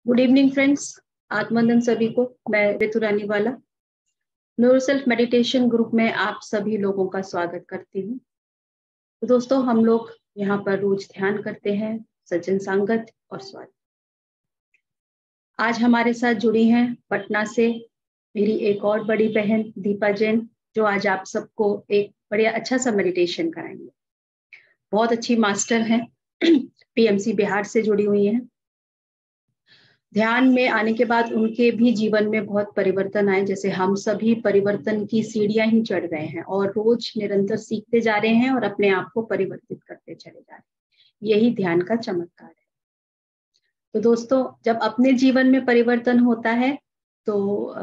Good evening friends. आत्मवंदन सभी को। मैं ऋतु रानीवाला न्यूरो सेल्फ मेडिटेशन ग्रुप में आप सभी लोगों का स्वागत करती हूँ। तो दोस्तों, हम लोग यहाँ पर रोज ध्यान करते हैं, सज्जन संगत और स्वाद। आज हमारे साथ जुड़ी हैं पटना से मेरी एक और बड़ी बहन दीपा जैन, जो आज आप सबको एक बड़ा अच्छा सा मेडिटेशन कराएंगे। बहुत अच्छी मास्टर हैं, पीएमसी बिहार से जुड़ी हुई हैं। ध्यान में आने के बाद उनके भी जीवन में बहुत परिवर्तन आए, जैसे हम सभी परिवर्तन की सीढ़ियां ही चढ़ रहे हैं और रोज निरंतर सीखते जा रहे हैं और अपने आप को परिवर्तित करते चले जा रहे हैं। यही ध्यान का चमत्कार है। तो दोस्तों, जब अपने जीवन में परिवर्तन होता है तो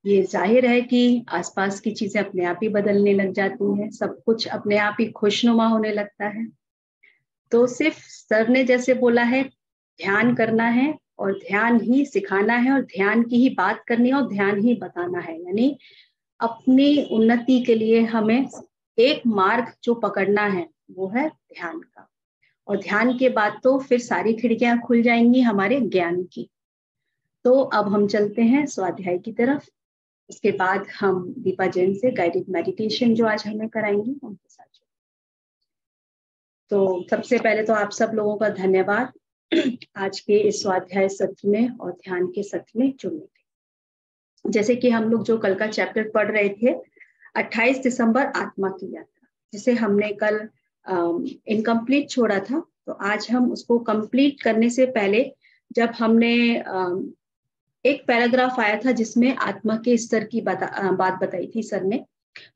ये जाहिर है कि आसपास की चीजें अपने आप ही बदलने लग जाती हैं, सब कुछ अपने आप ही खुशनुमा होने लगता है। तो सिर्फ सर ने जैसे बोला है, ध्यान करना है और ध्यान ही सिखाना है और ध्यान की ही बात करनी है और ध्यान ही बताना है। यानी अपनी उन्नति के लिए हमें एक मार्ग जो पकड़ना है वो है ध्यान का, और ध्यान के बाद तो फिर सारी खिड़कियां खुल जाएंगी हमारे ज्ञान की। तो अब हम चलते हैं स्वाध्याय की तरफ। उसके बाद हम दीपा जैन से गाइडेड मेडिटेशन जो आज हमें कराएंगी उनके साथ। तो सबसे पहले तो आप सब लोगों का धन्यवाद आज के इस स्वाध्याय सत्र में और ध्यान के सत्र में जुड़ने के। जैसे कि हम लोग जो कल का चैप्टर पढ़ रहे थे, 28 दिसंबर आत्मा की यात्रा, जिसे हमने कल इनकम्प्लीट छोड़ा था। तो आज हम उसको कंप्लीट करने से पहले, जब हमने एक पैराग्राफ आया था जिसमें आत्मा के स्तर की बात बताई थी सर ने,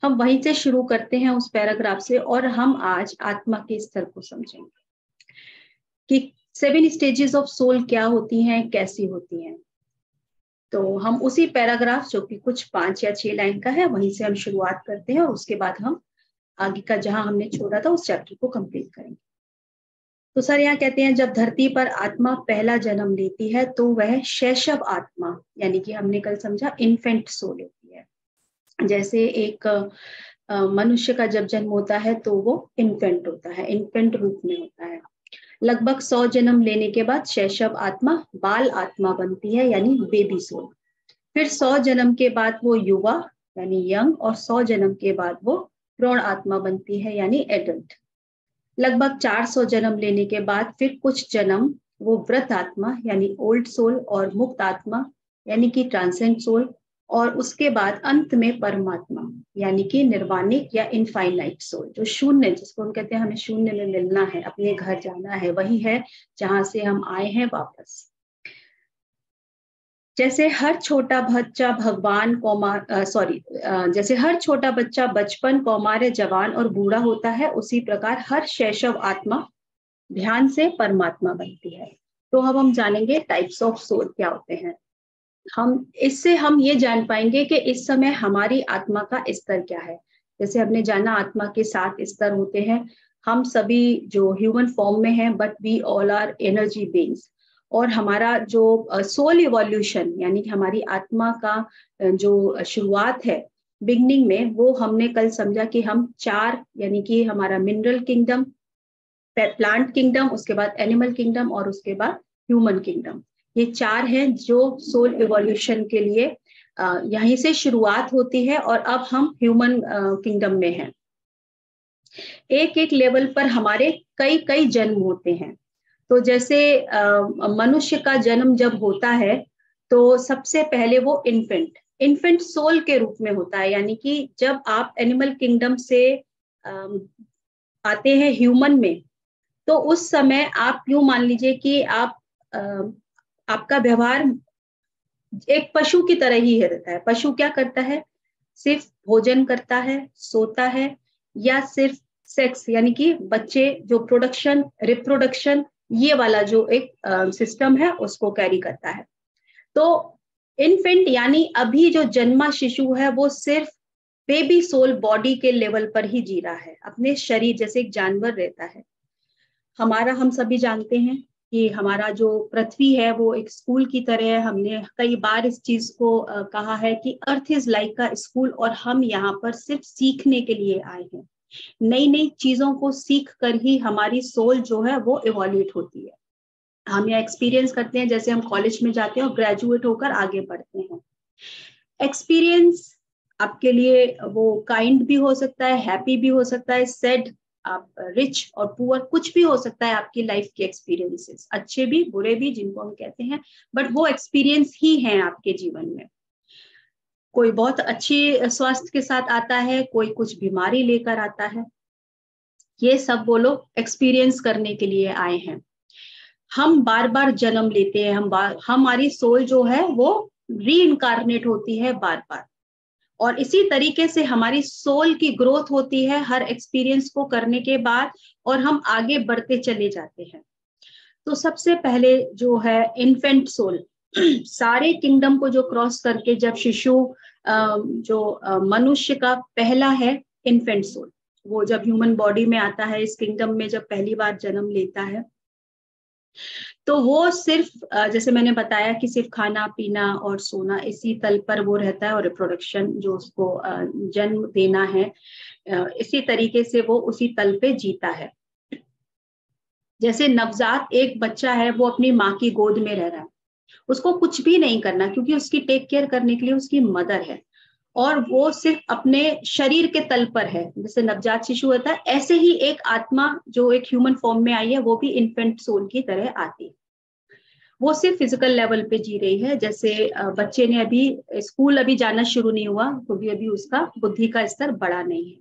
हम वहीं से शुरू करते हैं उस पैराग्राफ से, और हम आज आत्मा के स्तर को समझेंगे कि 7 स्टेजेस ऑफ सोल क्या होती हैं, कैसी होती हैं। तो हम उसी पैराग्राफ, जो कि कुछ 5 या 6 लाइन का है, वहीं से हम शुरुआत करते हैं और उसके बाद हम आगे का जहां हमने छोड़ा था उस चैप्टर को कंप्लीट करेंगे। तो सर यहाँ कहते हैं, जब धरती पर आत्मा पहला जन्म लेती है तो वह शैशव आत्मा, यानी कि हमने कल समझा इन्फेंट सोल होती है। जैसे एक मनुष्य का जब जन्म होता है तो वो इन्फेंट होता है, इन्फेंट रूप में होता है। लगभग 100 जन्म लेने के बाद शैशव आत्मा बाल आत्मा बनती है, यानी बेबी सोल। फिर 100 जन्म के बाद वो युवा यानी यंग, और 100 जन्म के बाद वो प्रौढ़ आत्मा बनती है, यानी एडल्ट। लगभग 400 जन्म लेने के बाद फिर कुछ जन्म वो व्रत आत्मा यानी ओल्ड सोल, और मुक्त आत्मा यानी कि ट्रांसेंड सोल, और उसके बाद अंत में परमात्मा यानी कि निर्वाणिक या इनफाइनाइट सोल, जो शून्य, जिसको हम कहते हैं हमें शून्य में मिलना है, अपने घर जाना है, वही है जहां से हम आए हैं वापस। जैसे हर छोटा बच्चा जैसे हर छोटा बच्चा बचपन, कौमार्य, जवान और बूढ़ा होता है, उसी प्रकार हर शैशव आत्मा ध्यान से परमात्मा बनती है। तो अब हम जानेंगे टाइप्स ऑफ सोल क्या होते हैं। इससे हम ये जान पाएंगे कि इस समय हमारी आत्मा का स्तर क्या है। जैसे हमने जाना आत्मा के 7 स्तर होते हैं। हम सभी जो ह्यूमन फॉर्म में हैं, but we all are energy beings. और हमारा जो सोल इवोल्यूशन, यानी कि हमारी आत्मा का जो शुरुआत है बिगनिंग में, वो हमने कल समझा कि हम 4, यानी कि हमारा मिनरल किंगडम, प्लांट किंगडम, उसके बाद एनिमल किंगडम और उसके बाद ह्यूमन किंगडम, ये 4 हैं जो सोल इवोल्यूशन के लिए यहीं से शुरुआत होती है, और अब हम ह्यूमन किंगडम में हैं। एक एक लेवल पर हमारे कई कई जन्म होते हैं। तो जैसे मनुष्य का जन्म जब होता है तो सबसे पहले वो इन्फेंट सोल के रूप में होता है, यानी कि जब आप एनिमल किंगडम से आते हैं ह्यूमन में, तो उस समय आप यूं मान लीजिए कि आपका व्यवहार एक पशु की तरह ही रहता है। पशु क्या करता है? सिर्फ भोजन करता है, सोता है, या सिर्फ सेक्स यानी कि बच्चे जो प्रोडक्शन, रिप्रोडक्शन, ये वाला जो एक सिस्टम है उसको कैरी करता है। तो इन्फेंट यानी अभी जो जन्मा शिशु है वो सिर्फ बेबी सोल बॉडी के लेवल पर ही जी रहा है, अपने शरीर जैसे एक जानवर रहता है। हम सभी जानते हैं कि हमारा जो पृथ्वी है वो एक स्कूल की तरह है। हमने कई बार इस चीज को कहा है कि अर्थ इज लाइक का स्कूल, और हम यहाँ पर सिर्फ सीखने के लिए आए हैं। नई नई चीजों को सीख कर ही हमारी सोल जो है वो इवोल्यूट होती है। हम या एक्सपीरियंस करते हैं जैसे हम कॉलेज में जाते हैं और ग्रेजुएट होकर आगे बढ़ते हैं। एक्सपीरियंस आपके लिए वो काइंड भी हो सकता है, हैप्पी भी हो सकता है, सैड, आप रिच और पुअर, कुछ भी हो सकता है आपकी लाइफ के एक्सपीरियंसेस, अच्छे भी बुरे भी जिनको हम कहते हैं, बट वो एक्सपीरियंस ही हैं आपके जीवन में। कोई बहुत अच्छी स्वास्थ्य के साथ आता है, कोई कुछ बीमारी लेकर आता है, ये सब वो लोग एक्सपीरियंस करने के लिए आए हैं। हम बार बार जन्म लेते हैं, हमारी सोल जो है वो रीइंकारनेट होती है बार बार, और इसी तरीके से हमारी सोल की ग्रोथ होती है हर एक्सपीरियंस को करने के बाद, और हम आगे बढ़ते चले जाते हैं। तो सबसे पहले जो है इन्फेंट सोल, सारे किंगडम को जो क्रॉस करके जब शिशु जो मनुष्य का पहला है इन्फेंट सोल, वो जब ह्यूमन बॉडी में आता है, इस किंगडम में जब पहली बार जन्म लेता है, तो वो सिर्फ जैसे मैंने बताया कि सिर्फ खाना पीना और सोना इसी तल पर वो रहता है, और रिप्रोडक्शन जो उसको जन्म देना है, इसी तरीके से वो उसी तल पे जीता है। जैसे नवजात एक बच्चा है, वो अपनी माँ की गोद में रह रहा है, उसको कुछ भी नहीं करना क्योंकि उसकी टेक केयर करने के लिए उसकी मदर है, और वो सिर्फ अपने शरीर के तल पर है। जैसे नवजात शिशु होता है, ऐसे ही एक आत्मा जो एक ह्यूमन फॉर्म में आई है, वो भी इन्फेंट सोल की तरह आती है। वो सिर्फ फिजिकल लेवल पे जी रही है। जैसे बच्चे ने अभी स्कूल अभी जाना शुरू नहीं हुआ क्योंकि अभी उसका बुद्धि का स्तर बड़ा नहीं है,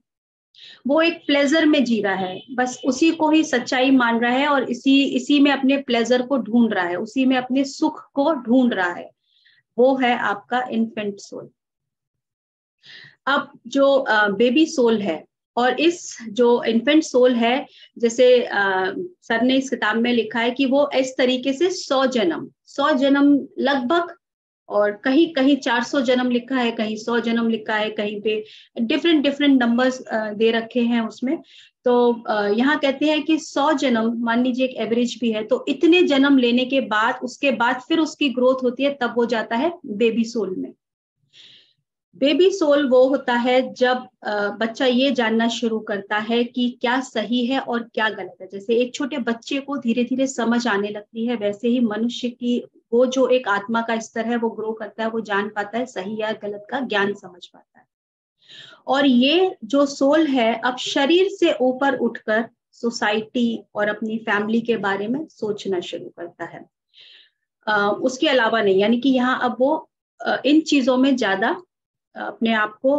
वो एक प्लेजर में जी रहा है, बस उसी को ही सच्चाई मान रहा है, और इसी में अपने प्लेजर को ढूंढ रहा है, उसी में अपने सुख को ढूंढ रहा है। वो है आपका इन्फेंट सोल। अब जो बेबी सोल है और इस जो इन्फेंट सोल है, जैसे सर ने इस किताब में लिखा है कि वो इस तरीके से 100 जन्म लगभग, और कहीं कहीं 400 जन्म लिखा है, कहीं 100 जन्म लिखा है, कहीं पे डिफरेंट डिफरेंट नंबर्स दे रखे हैं उसमें। तो यहाँ कहते हैं कि 100 जन्म, मान लीजिए एक एवरेज भी है, तो इतने जन्म लेने के बाद उसके बाद फिर उसकी ग्रोथ होती है, तब वो जाता है बेबी सोल में। बेबी सोल वो होता है जब बच्चा ये जानना शुरू करता है कि क्या सही है और क्या गलत है। जैसे एक छोटे बच्चे को धीरे धीरे समझ आने लगती है, वैसे ही मनुष्य की वो जो एक आत्मा का स्तर है वो ग्रो करता है, वो जान पाता है सही या गलत का ज्ञान समझ पाता है। और ये जो सोल है अब शरीर से ऊपर उठकर सोसाइटी और अपनी फैमिली के बारे में सोचना शुरू करता है, उसके अलावा नहीं। यानी कि यहाँ अब वो इन चीजों में ज्यादा अपने आप को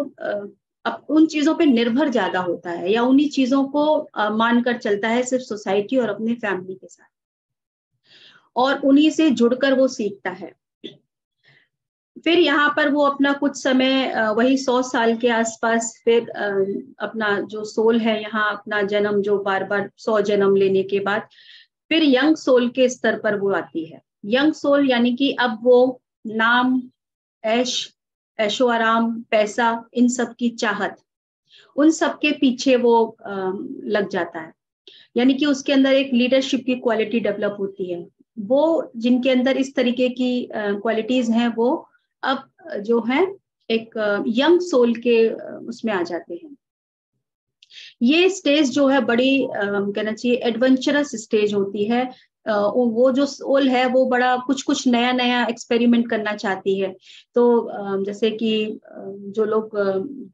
अब उन चीजों पे निर्भर ज्यादा होता है, या उन्हीं चीजों को मानकर चलता है सिर्फ सोसाइटी और अपने फैमिली के साथ, और उन्हीं से जुड़कर वो सीखता है। फिर यहाँ पर वो अपना कुछ समय वही 100 साल के आसपास फिर अपना जो सोल है यहाँ अपना जन्म, जो बार बार 100 जन्म लेने के बाद फिर यंग सोल के स्तर पर वो आती है। यंग सोल यानी कि अब वो नाम, ऐशो आराम, पैसा, इन सब की चाहत, उन सब के पीछे वो लग जाता है। यानी कि उसके अंदर एक लीडरशिप की क्वालिटी डेवलप होती है। वो जिनके अंदर इस तरीके की क्वालिटीज हैं, वो अब जो है एक यंग सोल के उसमें आ जाते हैं। ये स्टेज जो है बड़ी कहना चाहिए एडवेंचरस स्टेज होती है। वो जो सोल है वो बड़ा कुछ कुछ नया नया एक्सपेरिमेंट करना चाहती है। तो जैसे कि जो लोग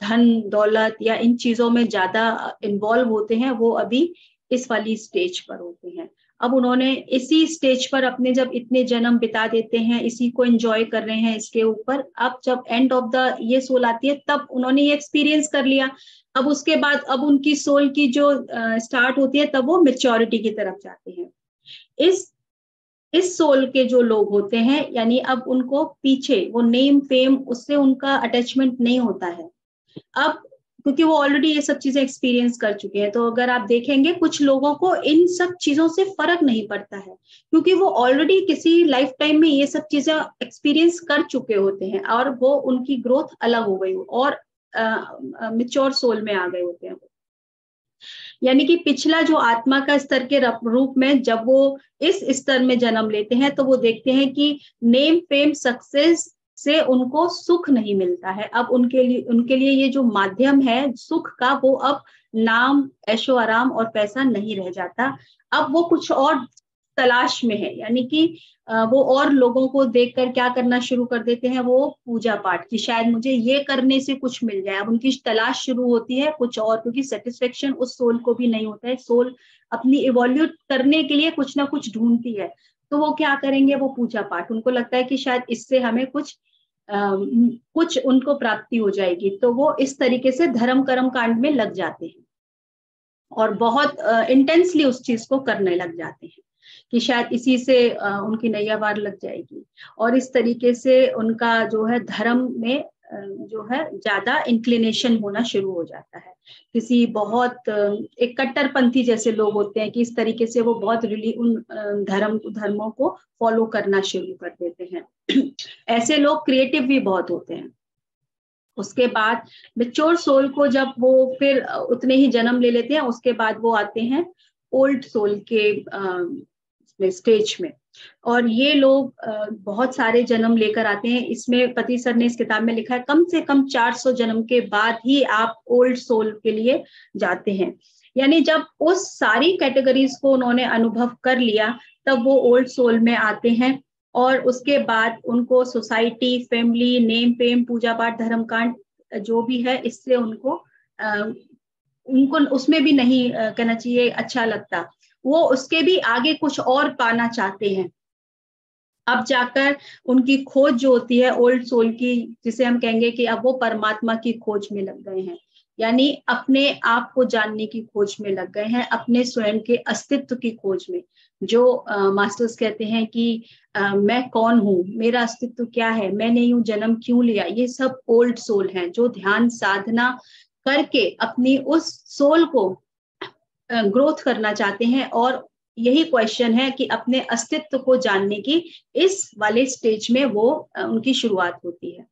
धन दौलत या इन चीजों में ज्यादा इन्वॉल्व होते हैं, वो अभी इस वाली स्टेज पर होते हैं। अब उन्होंने इसी स्टेज पर अपने जब इतने जन्म बिता देते हैं, इसी को एंजॉय कर रहे हैं इसके ऊपर, अब जब एंड ऑफ द ये सोल आती है तब उन्होंने ये एक्सपीरियंस कर लिया। अब उसके बाद अब उनकी सोल की जो स्टार्ट होती है, तब वो मेच्योरिटी की तरफ जाते हैं। इस सोल के जो लोग होते हैं, यानी अब उनको पीछे वो नेम फेम उससे उनका अटैचमेंट नहीं होता है अब, क्योंकि वो ऑलरेडी ये सब चीजें एक्सपीरियंस कर चुके हैं। तो अगर आप देखेंगे कुछ लोगों को इन सब चीजों से फर्क नहीं पड़ता है, क्योंकि वो ऑलरेडी किसी लाइफ टाइम में ये सब चीजें एक्सपीरियंस कर चुके होते हैं, और वो उनकी ग्रोथ अलग हो गई और मैच्योर सोल में आ गए होते हैं। यानी कि पिछला जो आत्मा का स्तर के रूप में जब वो इस स्तर में जन्म लेते हैं, तो वो देखते हैं कि नेम फेम सक्सेस से उनको सुख नहीं मिलता है। अब उनके लिए ये जो माध्यम है सुख का, वो अब नाम, ऐशो आराम और पैसा नहीं रह जाता। अब वो कुछ और तलाश में है, यानी कि वो और लोगों को देखकर क्या करना शुरू कर देते हैं, वो पूजा पाठ की, शायद मुझे ये करने से कुछ मिल जाए। अब उनकी तलाश शुरू होती है कुछ और, क्योंकि सेटिस्फेक्शन उस सोल को भी नहीं होता है। सोल अपनी इवोल्यूट करने के लिए कुछ ना कुछ ढूंढती है, तो वो क्या करेंगे, वो पूजा पाठ, उनको लगता है कि शायद इससे हमें कुछ उनको प्राप्ति हो जाएगी, तो वो इस तरीके से धर्म कर्म कांड में लग जाते हैं और बहुत इंटेंसली उस चीज को करने लग जाते हैं कि शायद इसी से उनकी नैया पार लग जाएगी। और इस तरीके से उनका जो है धर्म में जो है ज्यादा इंक्लिनेशन होना शुरू हो जाता है। किसी बहुत एक कट्टरपंथी जैसे लोग होते हैं कि इस तरीके से वो बहुत उन धर्मों को फॉलो करना शुरू कर देते हैं। ऐसे लोग क्रिएटिव भी बहुत होते हैं। उसके बाद मैच्योर सोल को जब वो फिर उतने ही जन्म ले लेते हैं, उसके बाद वो आते हैं ओल्ड सोल के स्टेज में। और ये लोग बहुत सारे जन्म लेकर आते हैं। इसमें पति सर ने इस किताब में लिखा है कम से कम 400 जन्म के बाद ही आप ओल्ड सोल के लिए जाते हैं। यानी जब उस सारी कैटेगरीज को उन्होंने अनुभव कर लिया, तब वो ओल्ड सोल में आते हैं। और उसके बाद उनको सोसाइटी, फैमिली, नेम फेम, पूजा पाठ, धर्म कांड जो भी है, इससे उनको उसमें भी नहीं कहना चाहिए अच्छा लगता। वो उसके भी आगे कुछ और पाना चाहते हैं। अब जाकर उनकी खोज जो होती है ओल्ड सोल की, जिसे हम कहेंगे कि अब वो परमात्मा की खोज में लग गए हैं, यानी अपने आप को जानने की खोज में लग गए हैं, अपने स्वयं के अस्तित्व की खोज में। जो मास्टर्स कहते हैं कि मैं कौन हूँ, मेरा अस्तित्व क्या है, मैंने यूं जन्म क्यों लिया, ये सब ओल्ड सोल हैं जो ध्यान साधना करके अपनी उस सोल को ग्रोथ करना चाहते हैं। और यही क्वेश्चन है कि अपने अस्तित्व को जानने की इस वाले स्टेज में वो उनकी शुरुआत होती है।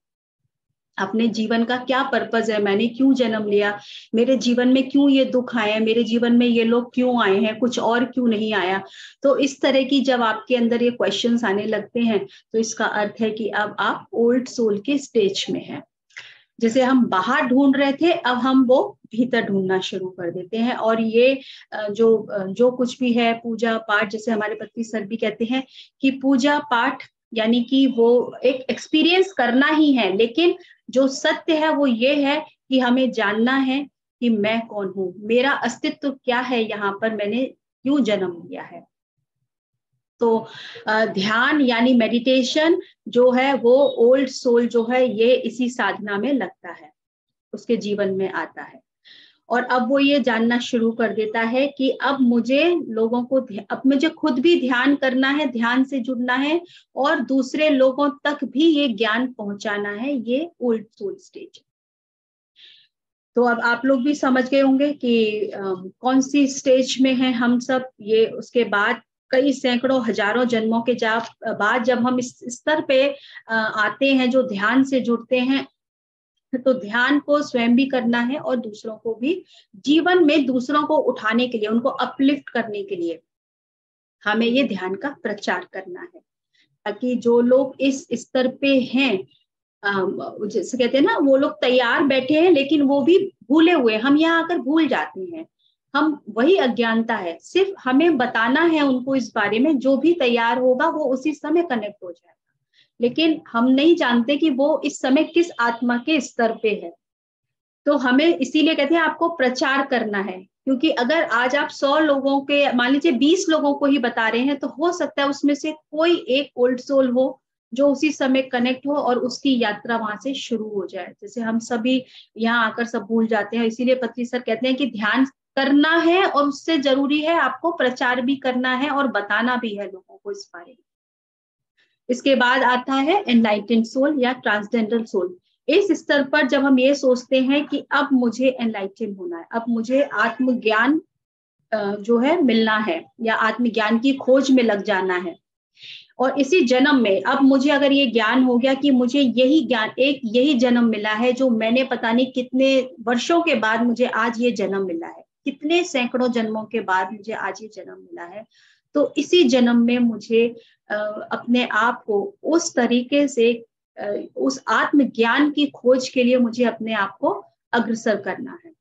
अपने जीवन का क्या पर्पस है, मैंने क्यों जन्म लिया, मेरे जीवन में क्यों ये दुख आए हैं, मेरे जीवन में ये लोग क्यों आए हैं, कुछ और क्यों नहीं आया। तो इस तरह की जब आपके अंदर ये क्वेश्चंस आने लगते हैं, तो इसका अर्थ है कि अब आप ओल्ड सोल के स्टेज में हैं। जिसे हम बाहर ढूंढ रहे थे, अब हम वो भीतर ढूंढना शुरू कर देते हैं। और ये जो कुछ भी है पूजा पाठ, जैसे हमारे पति सर भी कहते हैं कि पूजा पाठ यानी कि वो एक एक्सपीरियंस करना ही है, लेकिन जो सत्य है वो ये है कि हमें जानना है कि मैं कौन हूँ, मेरा अस्तित्व क्या है, यहाँ पर मैंने क्यों जन्म लिया है। तो ध्यान यानी मेडिटेशन जो है वो ओल्ड सोल जो है ये इसी साधना में लगता है, उसके जीवन में आता है। और अब वो ये जानना शुरू कर देता है कि अब मुझे अब मुझे खुद भी ध्यान करना है, ध्यान से जुड़ना है, और दूसरे लोगों तक भी ये ज्ञान पहुंचाना है। ये ओल्ड सोल स्टेज। तो अब आप लोग भी समझ गए होंगे कि कौन सी स्टेज में है हम सब। ये उसके बाद कई सैकड़ों हजारों जन्मों के बाद जब हम इस स्तर पे आते हैं, जो ध्यान से जुड़ते हैं, तो ध्यान को स्वयं भी करना है और दूसरों को भी जीवन में दूसरों को उठाने के लिए, उनको अपलिफ्ट करने के लिए हमें ये ध्यान का प्रचार करना है, ताकि जो लोग इस स्तर पे हैं, जैसे कहते हैं ना, वो लोग तैयार बैठे हैं लेकिन वो भी भूले हुए, हम यहाँ आकर भूल जाते हैं। हम वही अज्ञानता है, सिर्फ हमें बताना है उनको इस बारे में, जो भी तैयार होगा वो उसी समय कनेक्ट हो जाएगा। लेकिन हम नहीं जानते कि वो इस समय किस आत्मा के स्तर पे है। तो हमें इसीलिए कहते हैं आपको प्रचार करना है, क्योंकि अगर आज आप 100 लोगों के, मान लीजिए 20 लोगों को ही बता रहे हैं, तो हो सकता है उसमें से कोई एक ओल्ड सोल हो जो उसी समय कनेक्ट हो और उसकी यात्रा वहां से शुरू हो जाए। जैसे हम सभी यहाँ आकर सब भूल जाते हैं, इसीलिए पत्री सर कहते हैं कि ध्यान करना है और उससे जरूरी है आपको प्रचार भी करना है और बताना भी है लोगों को इस बारे में। इसके बाद आता है एनलाइटेंड सोल या ट्रांसजेंडर सोल। इस स्तर पर जब हम ये सोचते हैं कि अब मुझे एनलाइटेंड होना है, अब मुझे आत्मज्ञान जो है मिलना है, या आत्मज्ञान की खोज में लग जाना है, और इसी जन्म में अब मुझे अगर ये ज्ञान हो गया कि मुझे यही ज्ञान, एक यही जन्म मिला है जो मैंने पता नहीं कितने वर्षों के बाद मुझे आज ये जन्म मिला है, कितने सैकड़ों जन्मों के बाद मुझे आज ये जन्म मिला है, तो इसी जन्म में मुझे अपने आप को उस तरीके से उस आत्मज्ञान की खोज के लिए मुझे अपने आप को अग्रसर करना है।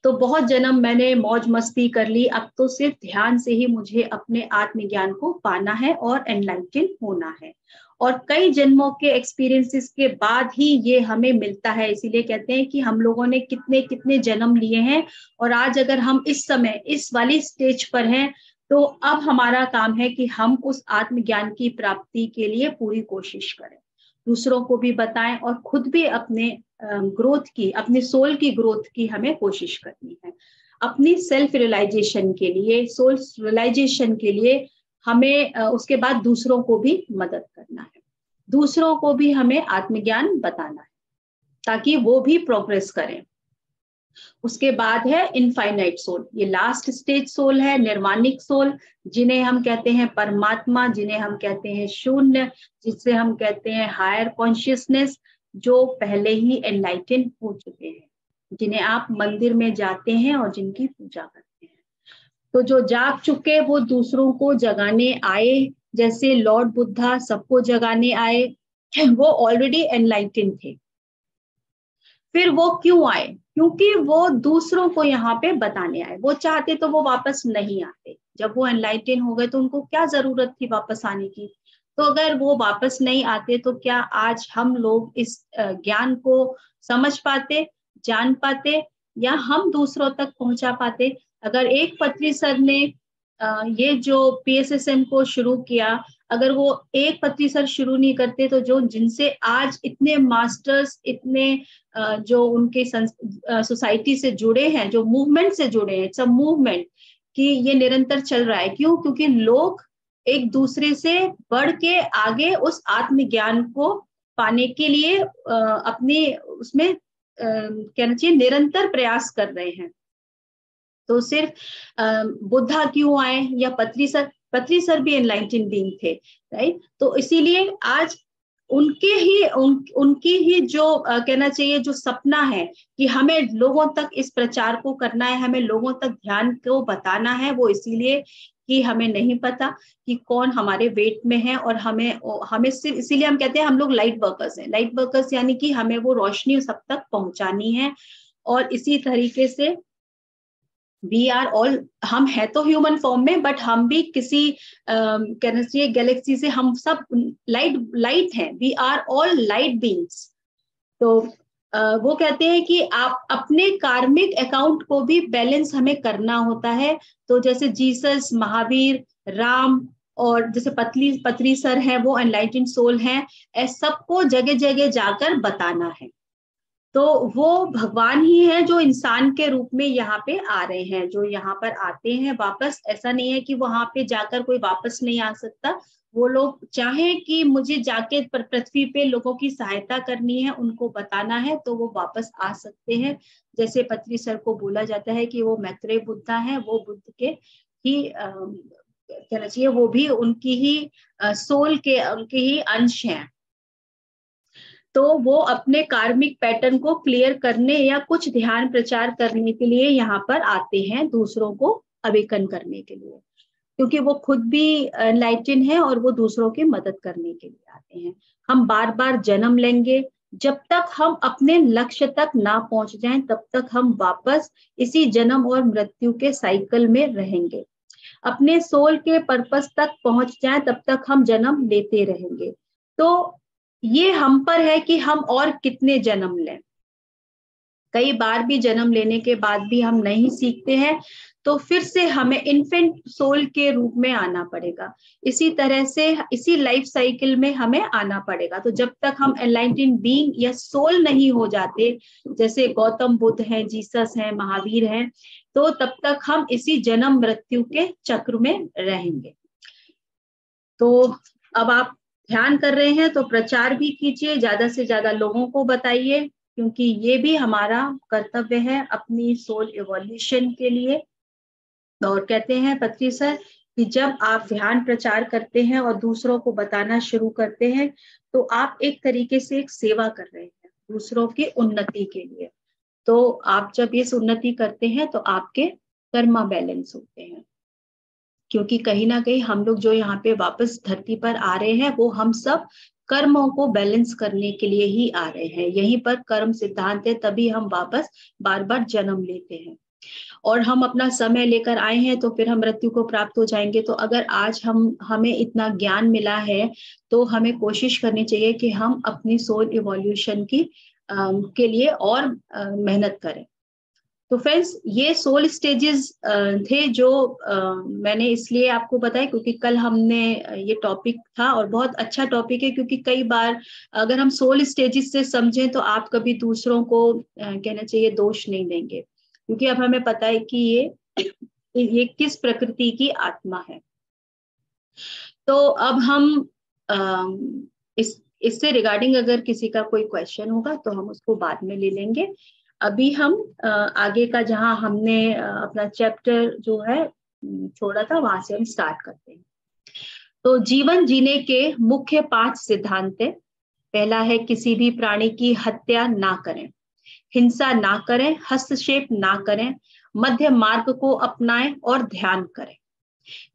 तो बहुत जन्म मैंने मौज मस्ती कर ली, अब तो सिर्फ ध्यान से ही मुझे अपने आत्मज्ञान को पाना है और एनलाइटन होना है। और कई जन्मों के एक्सपीरियंसेस के बाद ही ये हमें मिलता है। इसीलिए कहते हैं कि हम लोगों ने कितने कितने जन्म लिए हैं, और आज अगर हम इस समय इस वाली स्टेज पर हैं, तो अब हमारा काम है कि हम उस आत्मज्ञान की प्राप्ति के लिए पूरी कोशिश करें, दूसरों को भी बताएं और खुद भी अपने ग्रोथ की, अपनी सोल की ग्रोथ की हमें कोशिश करनी है। अपनी सेल्फ रियलाइजेशन के लिए, सोल रियलाइजेशन के लिए हमें उसके बाद दूसरों को भी मदद करना है, दूसरों को भी हमें आत्मज्ञान बताना है ताकि वो भी प्रोग्रेस करें। उसके बाद है इनफाइनाइट सोल, ये लास्ट स्टेज सोल है, निर्वाणिक सोल, जिन्हें हम कहते हैं परमात्मा, जिन्हें हम कहते हैं शून्य, जिसे हम कहते हैं हायर कॉन्शियसनेस, जो पहले ही एनलाइटन हो चुके हैं, जिन्हें आप मंदिर में जाते हैं और जिनकी पूजा करते हैं। तो जो जाग चुके वो दूसरों को जगाने आए, जैसे लॉर्ड बुद्धा सबको जगाने आए, वो ऑलरेडी एनलाइटन थे। फिर वो क्यों आए? क्योंकि वो दूसरों को यहाँ पे बताने आए। वो चाहते तो वो वापस नहीं आते, जब वो एनलाइटन हो गए तो उनको क्या जरूरत थी वापस आने की। तो अगर वो वापस नहीं आते तो क्या आज हम लोग इस ज्ञान को समझ पाते, जान पाते, या हम दूसरों तक पहुंचा पाते? अगर एक पत्री सर ने ये जो PSSM को शुरू किया, अगर वो एक पत्री सर शुरू नहीं करते तो जो जिनसे आज इतने मास्टर्स, इतने जो उनके सोसाइटी से जुड़े हैं, जो मूवमेंट से जुड़े हैं, सब मूवमेंट कि ये निरंतर चल रहा है। क्यों? क्योंकि लोग एक दूसरे से बढ़ के आगे उस आत्मज्ञान को पाने के लिए अपने उसमें कहना चाहिए निरंतर प्रयास कर रहे हैं। तो सिर्फ बुद्धा क्यों आए या पत्री सर भी एनलाइटन बीइंग थे, राइट? तो इसीलिए आज उनकी ही जो कहना चाहिए जो सपना है कि हमें लोगों तक इस प्रचार को करना है, हमें लोगों तक ध्यान को बताना है, वो इसीलिए कि हमें नहीं पता कि कौन हमारे वेट में है, और हमें सिर्फ इसीलिए हम कहते हैं हम लोग लाइट वर्कर्स हैं। लाइट वर्कर्स यानी कि हमें वो रोशनी सब तक पहुंचानी है। और इसी तरीके से वी आर ऑल, हम है तो ह्यूमन फॉर्म में, बट हम भी किसी कहना चाहिए गैलेक्सी से, हम सब लाइट हैं, we are all light beings. तो वो कहते हैं कि आप अपने कार्मिक अकाउंट को भी बैलेंस हमें करना होता है। तो जैसे जीसस, महावीर, राम, और जैसे पत्री सर है वो एनलाइटेंड सोल हैं, सबको जगह जगह जाकर बताना है। तो वो भगवान ही है जो इंसान के रूप में यहाँ पे आ रहे हैं, जो यहाँ पर आते हैं वापस। ऐसा नहीं है कि वहां पे जाकर कोई वापस नहीं आ सकता। वो लोग चाहे कि मुझे जाके पृथ्वी पे लोगों की सहायता करनी है, उनको बताना है, तो वो वापस आ सकते हैं। जैसे पत्री सर को बोला जाता है कि वो मैत्रेय बुद्धा है, वो बुद्ध के ही कहना चाहिए, वो भी उनकी ही सोल के, उनके ही अंश हैं। तो वो अपने कार्मिक पैटर्न को क्लियर करने या कुछ ध्यान प्रचार करने के लिए यहाँ पर आते हैं, दूसरों को अवेकन करने के लिए, क्योंकि वो खुद भी एनलाइटन है और वो दूसरों की मदद करने के लिए आते हैं। हम बार बार जन्म लेंगे, जब तक हम अपने लक्ष्य तक ना पहुंच जाएं तब तक हम वापस इसी जन्म और मृत्यु के साइकिल में रहेंगे। अपने सोल के पर्पस तक पहुंच जाएं तब तक हम जन्म लेते रहेंगे। तो ये हम पर है कि हम और कितने जन्म लें। कई बार भी जन्म लेने के बाद भी हम नहीं सीखते हैं, तो फिर से हमें इन्फेंट सोल के रूप में आना पड़ेगा। इसी तरह से इसी लाइफ साइकिल में हमें आना पड़ेगा। तो जब तक हम एनलाइटेंड बीइंग या सोल नहीं हो जाते, जैसे गौतम बुद्ध हैं, जीसस हैं, महावीर हैं, तो तब तक हम इसी जन्म मृत्यु के चक्र में रहेंगे। तो अब आप ध्यान कर रहे हैं तो प्रचार भी कीजिए, ज्यादा से ज्यादा लोगों को बताइए, क्योंकि ये भी हमारा कर्तव्य है अपनी सोल इवोल्यूशन के लिए। और कहते हैं पत्री सर कि जब आप ध्यान प्रचार करते हैं और दूसरों को बताना शुरू करते हैं, तो आप एक तरीके से एक सेवा कर रहे हैं दूसरों की उन्नति के लिए। तो आप जब इस उन्नति करते हैं तो आपके कर्मा बैलेंस होते हैं, क्योंकि कहीं ना कहीं हम लोग जो यहाँ पे वापस धरती पर आ रहे हैं वो हम सब कर्मों को बैलेंस करने के लिए ही आ रहे हैं। यहीं पर कर्म सिद्धांत है, तभी हम वापस बार बार जन्म लेते हैं और हम अपना समय लेकर आए हैं तो फिर हम मृत्यु को प्राप्त हो जाएंगे। तो अगर आज हमें इतना ज्ञान मिला है तो हमें कोशिश करनी चाहिए कि हम अपनी सोल इवोल्यूशन के लिए और मेहनत करें। तो फ्रेंड्स, ये सोल स्टेजेस थे जो मैंने इसलिए आपको बताया क्योंकि कल हमने ये टॉपिक था और बहुत अच्छा टॉपिक है, क्योंकि कई बार अगर हम सोल स्टेजेस से समझें तो आप कभी दूसरों को कहना चाहिए दोष नहीं देंगे, क्योंकि अब हमें पता है कि ये किस प्रकृति की आत्मा है। तो अब हम इससे रिगार्डिंग अगर किसी का कोई क्वेश्चन होगा तो हम उसको बाद में ले लेंगे। अभी हम आगे का जहां हमने अपना चैप्टर जो है छोड़ा था वहां से हम स्टार्ट करते हैं। तो जीवन जीने के मुख्य 5 सिद्धांत है। पहला है किसी भी प्राणी की हत्या ना करें, हिंसा ना करें, हस्तक्षेप ना करें, मध्य मार्ग को अपनाएं और ध्यान करें।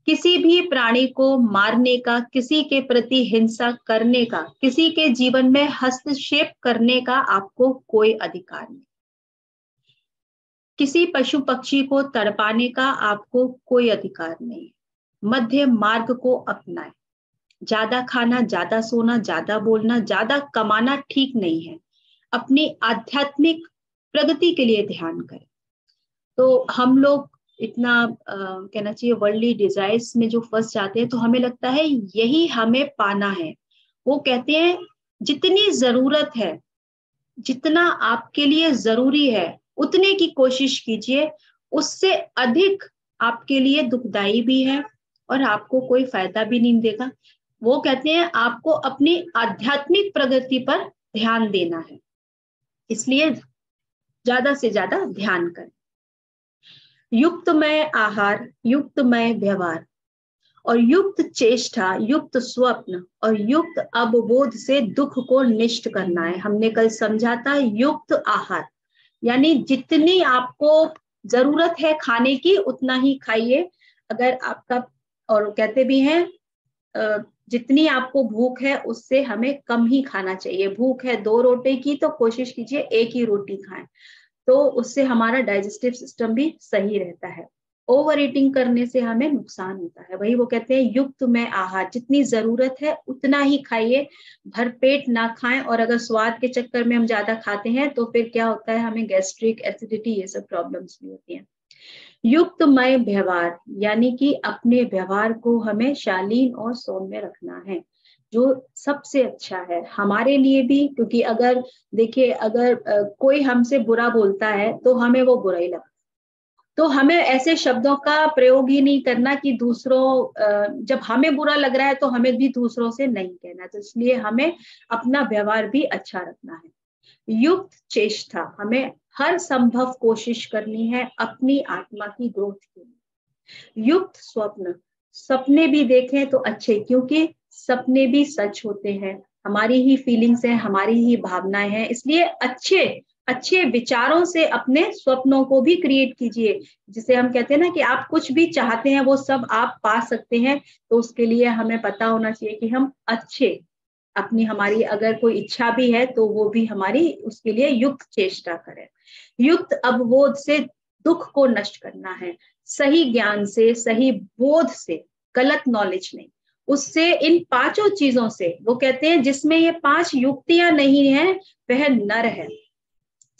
किसी भी प्राणी को मारने का, किसी के प्रति हिंसा करने का, किसी के जीवन में हस्तक्षेप करने का आपको कोई अधिकार नहीं। किसी पशु पक्षी को तड़पाने का आपको कोई अधिकार नहीं। मध्य मार्ग को अपनाएं। ज्यादा खाना, ज्यादा सोना, ज्यादा बोलना, ज्यादा कमाना ठीक नहीं है। अपनी आध्यात्मिक प्रगति के लिए ध्यान करें। तो हम लोग इतना कहना चाहिए वर्ल्डली डिजायर्स में जो फंस जाते हैं तो हमें लगता है यही हमें पाना है। वो कहते हैं जितनी जरूरत है, जितना आपके लिए जरूरी है उतने की कोशिश कीजिए, उससे अधिक आपके लिए दुखदाई भी है और आपको कोई फायदा भी नहीं देगा। वो कहते हैं आपको अपनी आध्यात्मिक प्रगति पर ध्यान देना है, इसलिए ज्यादा से ज्यादा ध्यान करें। युक्तमय आहार, युक्तमय व्यवहार और युक्त चेष्टा, युक्त स्वप्न और युक्त अवबोध से दुख को निष्ठ करना है। हमने कल समझा था युक्त आहार यानी जितनी आपको जरूरत है खाने की उतना ही खाइए। अगर आपका, और कहते भी हैं जितनी आपको भूख है उससे हमें कम ही खाना चाहिए। भूख है 2 रोटी की तो कोशिश कीजिए 1 ही रोटी खाएं, तो उससे हमारा डाइजेस्टिव सिस्टम भी सही रहता है। ओवर ईटिंग करने से हमें नुकसान होता है। वही वो कहते हैं युक्त में आहार, जितनी जरूरत है उतना ही खाइए, भरपेट ना खाएं। और अगर स्वाद के चक्कर में हम ज्यादा खाते हैं तो फिर क्या होता है, हमें गैस्ट्रिक, एसिडिटी, ये सब प्रॉब्लम्स भी होती हैं। युक्तमय व्यवहार यानी कि अपने व्यवहार को हमें शालीन और सौम्य रखना है, जो सबसे अच्छा है हमारे लिए भी। क्योंकि अगर देखिए, अगर कोई हमसे बुरा बोलता है तो हमें वो बुरा ही लगता है, तो हमें ऐसे शब्दों का प्रयोग ही नहीं करना कि दूसरों जब हमें बुरा लग रहा है तो हमें भी दूसरों से नहीं कहना। तो इसलिए हमें अपना व्यवहार भी अच्छा रखना है। युक्त चेष्टा, हमें हर संभव कोशिश करनी है अपनी आत्मा की ग्रोथ के लिए। युक्त स्वप्न, सपने भी देखें तो अच्छे, क्योंकि सपने भी सच होते हैं, हमारी ही फीलिंग्स हैं, हमारी ही भावनाएं हैं। इसलिए अच्छे अच्छे विचारों से अपने स्वप्नों को भी क्रिएट कीजिए। जिसे हम कहते हैं ना कि आप कुछ भी चाहते हैं वो सब आप पा सकते हैं। तो उसके लिए हमें पता होना चाहिए कि हम अच्छे, अपनी हमारी अगर कोई इच्छा भी है तो वो भी हमारी उसके लिए युक्त चेष्टा करें। युक्त अवबोध से दुख को नष्ट करना है, सही ज्ञान से, सही बोध से, गलत नॉलेज नहीं, उससे, इन 5 चीजों से। वो कहते हैं जिसमें ये 5 युक्तियां नहीं है वह नर है।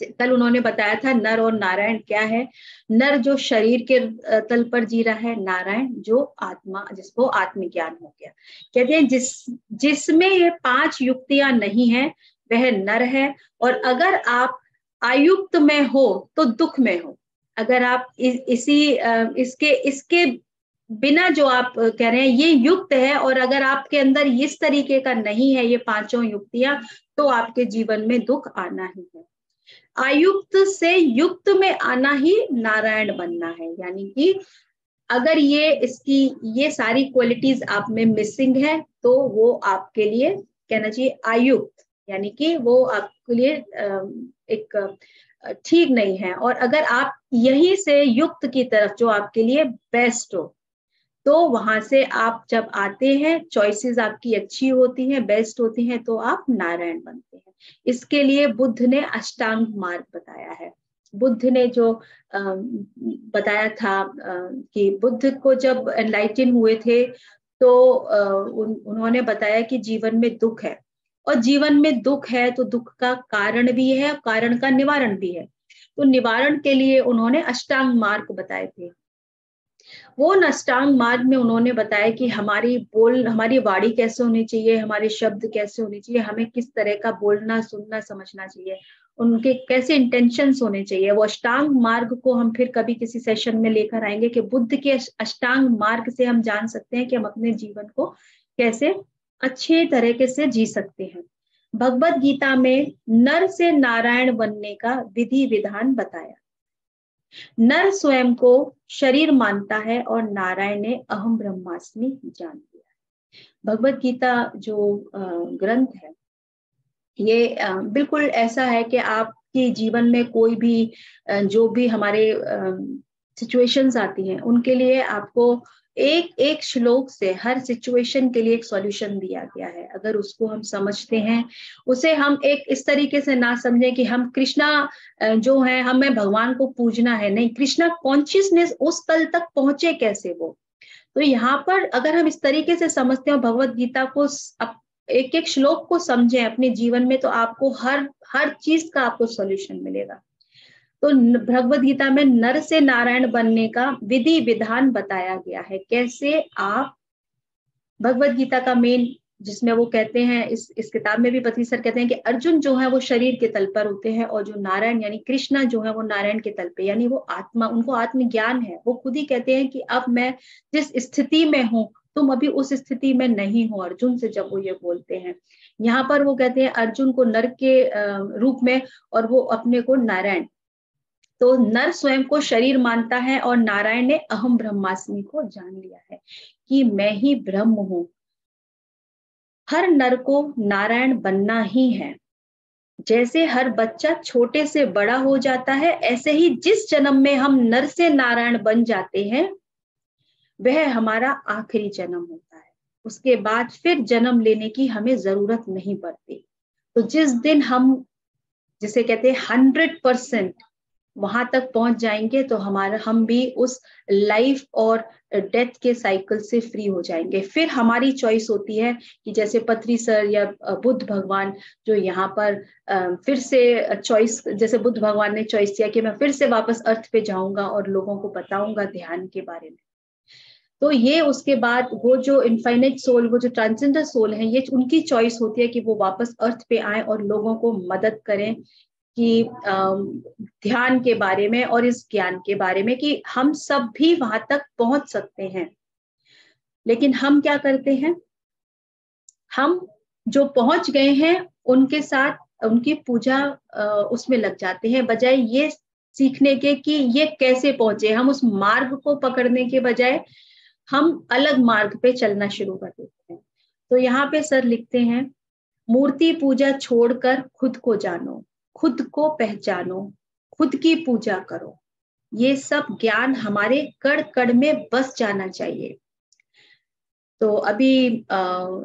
कल उन्होंने बताया था नर और नारायण क्या है। नर जो शरीर के तल पर जी रहा है, नारायण जो आत्मा, जिसको आत्मज्ञान हो गया। कहते हैं जिसमें ये 5 युक्तियां नहीं है वह नर है। और अगर आप आयुक्त में हो तो दुख में हो। अगर आप इसके बिना जो आप कह रहे हैं ये युक्त है, और अगर आपके अंदर इस तरीके का नहीं है ये 5 युक्तियां, तो आपके जीवन में दुख आना ही है। आयुक्त से युक्त में आना ही नारायण बनना है। यानी कि अगर ये सारी क्वालिटीज आप में मिसिंग है तो वो आपके लिए कहना चाहिए आयुक्त, यानी कि वो आपके लिए एक ठीक नहीं है। और अगर आप यहीं से युक्त की तरफ, जो आपके लिए बेस्ट हो, तो वहां से आप जब आते हैं, चॉइसेस आपकी अच्छी होती हैं, बेस्ट होती हैं, तो आप नारायण बनते हैं। इसके लिए बुद्ध ने अष्टांग मार्ग बताया है। बुद्ध ने जो बताया था कि बुद्ध को जब एनलाइटन हुए थे तो उन्होंने बताया कि जीवन में दुख है, और जीवन में दुख है तो दुख का कारण भी है, कारण का निवारण भी है। तो निवारण के लिए उन्होंने अष्टांग मार्ग बताए थे। वो अष्टांग मार्ग में उन्होंने बताया कि हमारी वाणी कैसे होनी चाहिए, हमारे शब्द कैसे होने चाहिए, हमें किस तरह का बोलना, सुनना, समझना चाहिए, उनके कैसे इंटेंशंस होने चाहिए। वो अष्टांग मार्ग को हम फिर कभी किसी सेशन में लेकर आएंगे कि बुद्ध के अष्टांग मार्ग से हम जान सकते हैं कि हम अपने जीवन को कैसे अच्छे तरीके से जी सकते हैं। भगवत गीता में नर से नारायण बनने का विधि विधान बताया। नर स्वयं को शरीर मानता है और नारायण ने अहम ब्रह्मास्मि जान लिया है। भगवत गीता जो ग्रंथ है, ये बिल्कुल ऐसा है कि आपके जीवन में कोई भी जो भी हमारे सिचुएशंस आती हैं, उनके लिए आपको एक एक श्लोक से हर सिचुएशन के लिए एक सॉल्यूशन दिया गया है। अगर उसको हम समझते हैं, उसे हम एक इस तरीके से ना समझें कि हम कृष्णा जो है, हमें भगवान को पूजना है, नहीं, कृष्णा कॉन्शियसनेस उस तल तक पहुंचे कैसे वो। तो यहाँ पर अगर हम इस तरीके से समझते हैं भगवत गीता को, एक एक श्लोक को समझें अपने जीवन में, तो आपको हर चीज का आपको सॉल्यूशन मिलेगा। तो भगवत गीता में नर से नारायण बनने का विधि विधान बताया गया है। कैसे आप भगवत गीता का मेन, जिसमें वो कहते हैं, इस किताब में भी पत्री सर कहते हैं कि अर्जुन जो है वो शरीर के तल पर होते हैं, और जो नारायण यानी कृष्णा जो है वो नारायण के तल पे, यानी वो आत्मा, उनको आत्मज्ञान है। वो खुद ही कहते हैं कि अब मैं जिस स्थिति में हूँ, तुम अभी उस स्थिति में नहीं हो, अर्जुन से जब वो ये बोलते हैं। यहाँ पर वो कहते हैं अर्जुन को नर के रूप में, और वो अपने को नारायण। तो नर स्वयं को शरीर मानता है और नारायण ने अहम ब्रह्मास्मि को जान लिया है कि मैं ही ब्रह्म हूं। हर नर को नारायण बनना ही है। जैसे हर बच्चा छोटे से बड़ा हो जाता है, ऐसे ही जिस जन्म में हम नर से नारायण बन जाते हैं, वह हमारा आखिरी जन्म होता है। उसके बाद फिर जन्म लेने की हमें जरूरत नहीं पड़ती। तो जिस दिन हम, जिसे कहते हैं 100% वहां तक पहुंच जाएंगे, तो हम भी उस लाइफ और डेथ के साइकिल से फ्री हो जाएंगे। फिर हमारी चॉइस होती है कि जैसे पत्री सर या बुद्ध भगवान जो यहाँ पर फिर से चॉइस, जैसे बुद्ध भगवान ने चॉइस किया कि मैं फिर से वापस अर्थ पे जाऊंगा और लोगों को बताऊंगा ध्यान के बारे में। तो ये उसके बाद वो जो इनफाइनाइट सोल, वो जो ट्रांसेंडर सोल है, ये उनकी चॉइस होती है कि वो वापस अर्थ पे आए और लोगों को मदद करें कि ध्यान के बारे में और इस ज्ञान के बारे में, कि हम सब भी वहां तक पहुंच सकते हैं। लेकिन हम क्या करते हैं, हम जो पहुंच गए हैं उनके साथ उनकी पूजा उसमें लग जाते हैं, बजाय ये सीखने के कि ये कैसे पहुंचे। हम उस मार्ग को पकड़ने के बजाय हम अलग मार्ग पे चलना शुरू कर देते हैं। तो यहाँ पे सर लिखते हैं, मूर्ति पूजा छोड़कर खुद को जानो, खुद को पहचानो, खुद की पूजा करो। ये सब ज्ञान हमारे कण कण में बस जाना चाहिए। तो अभी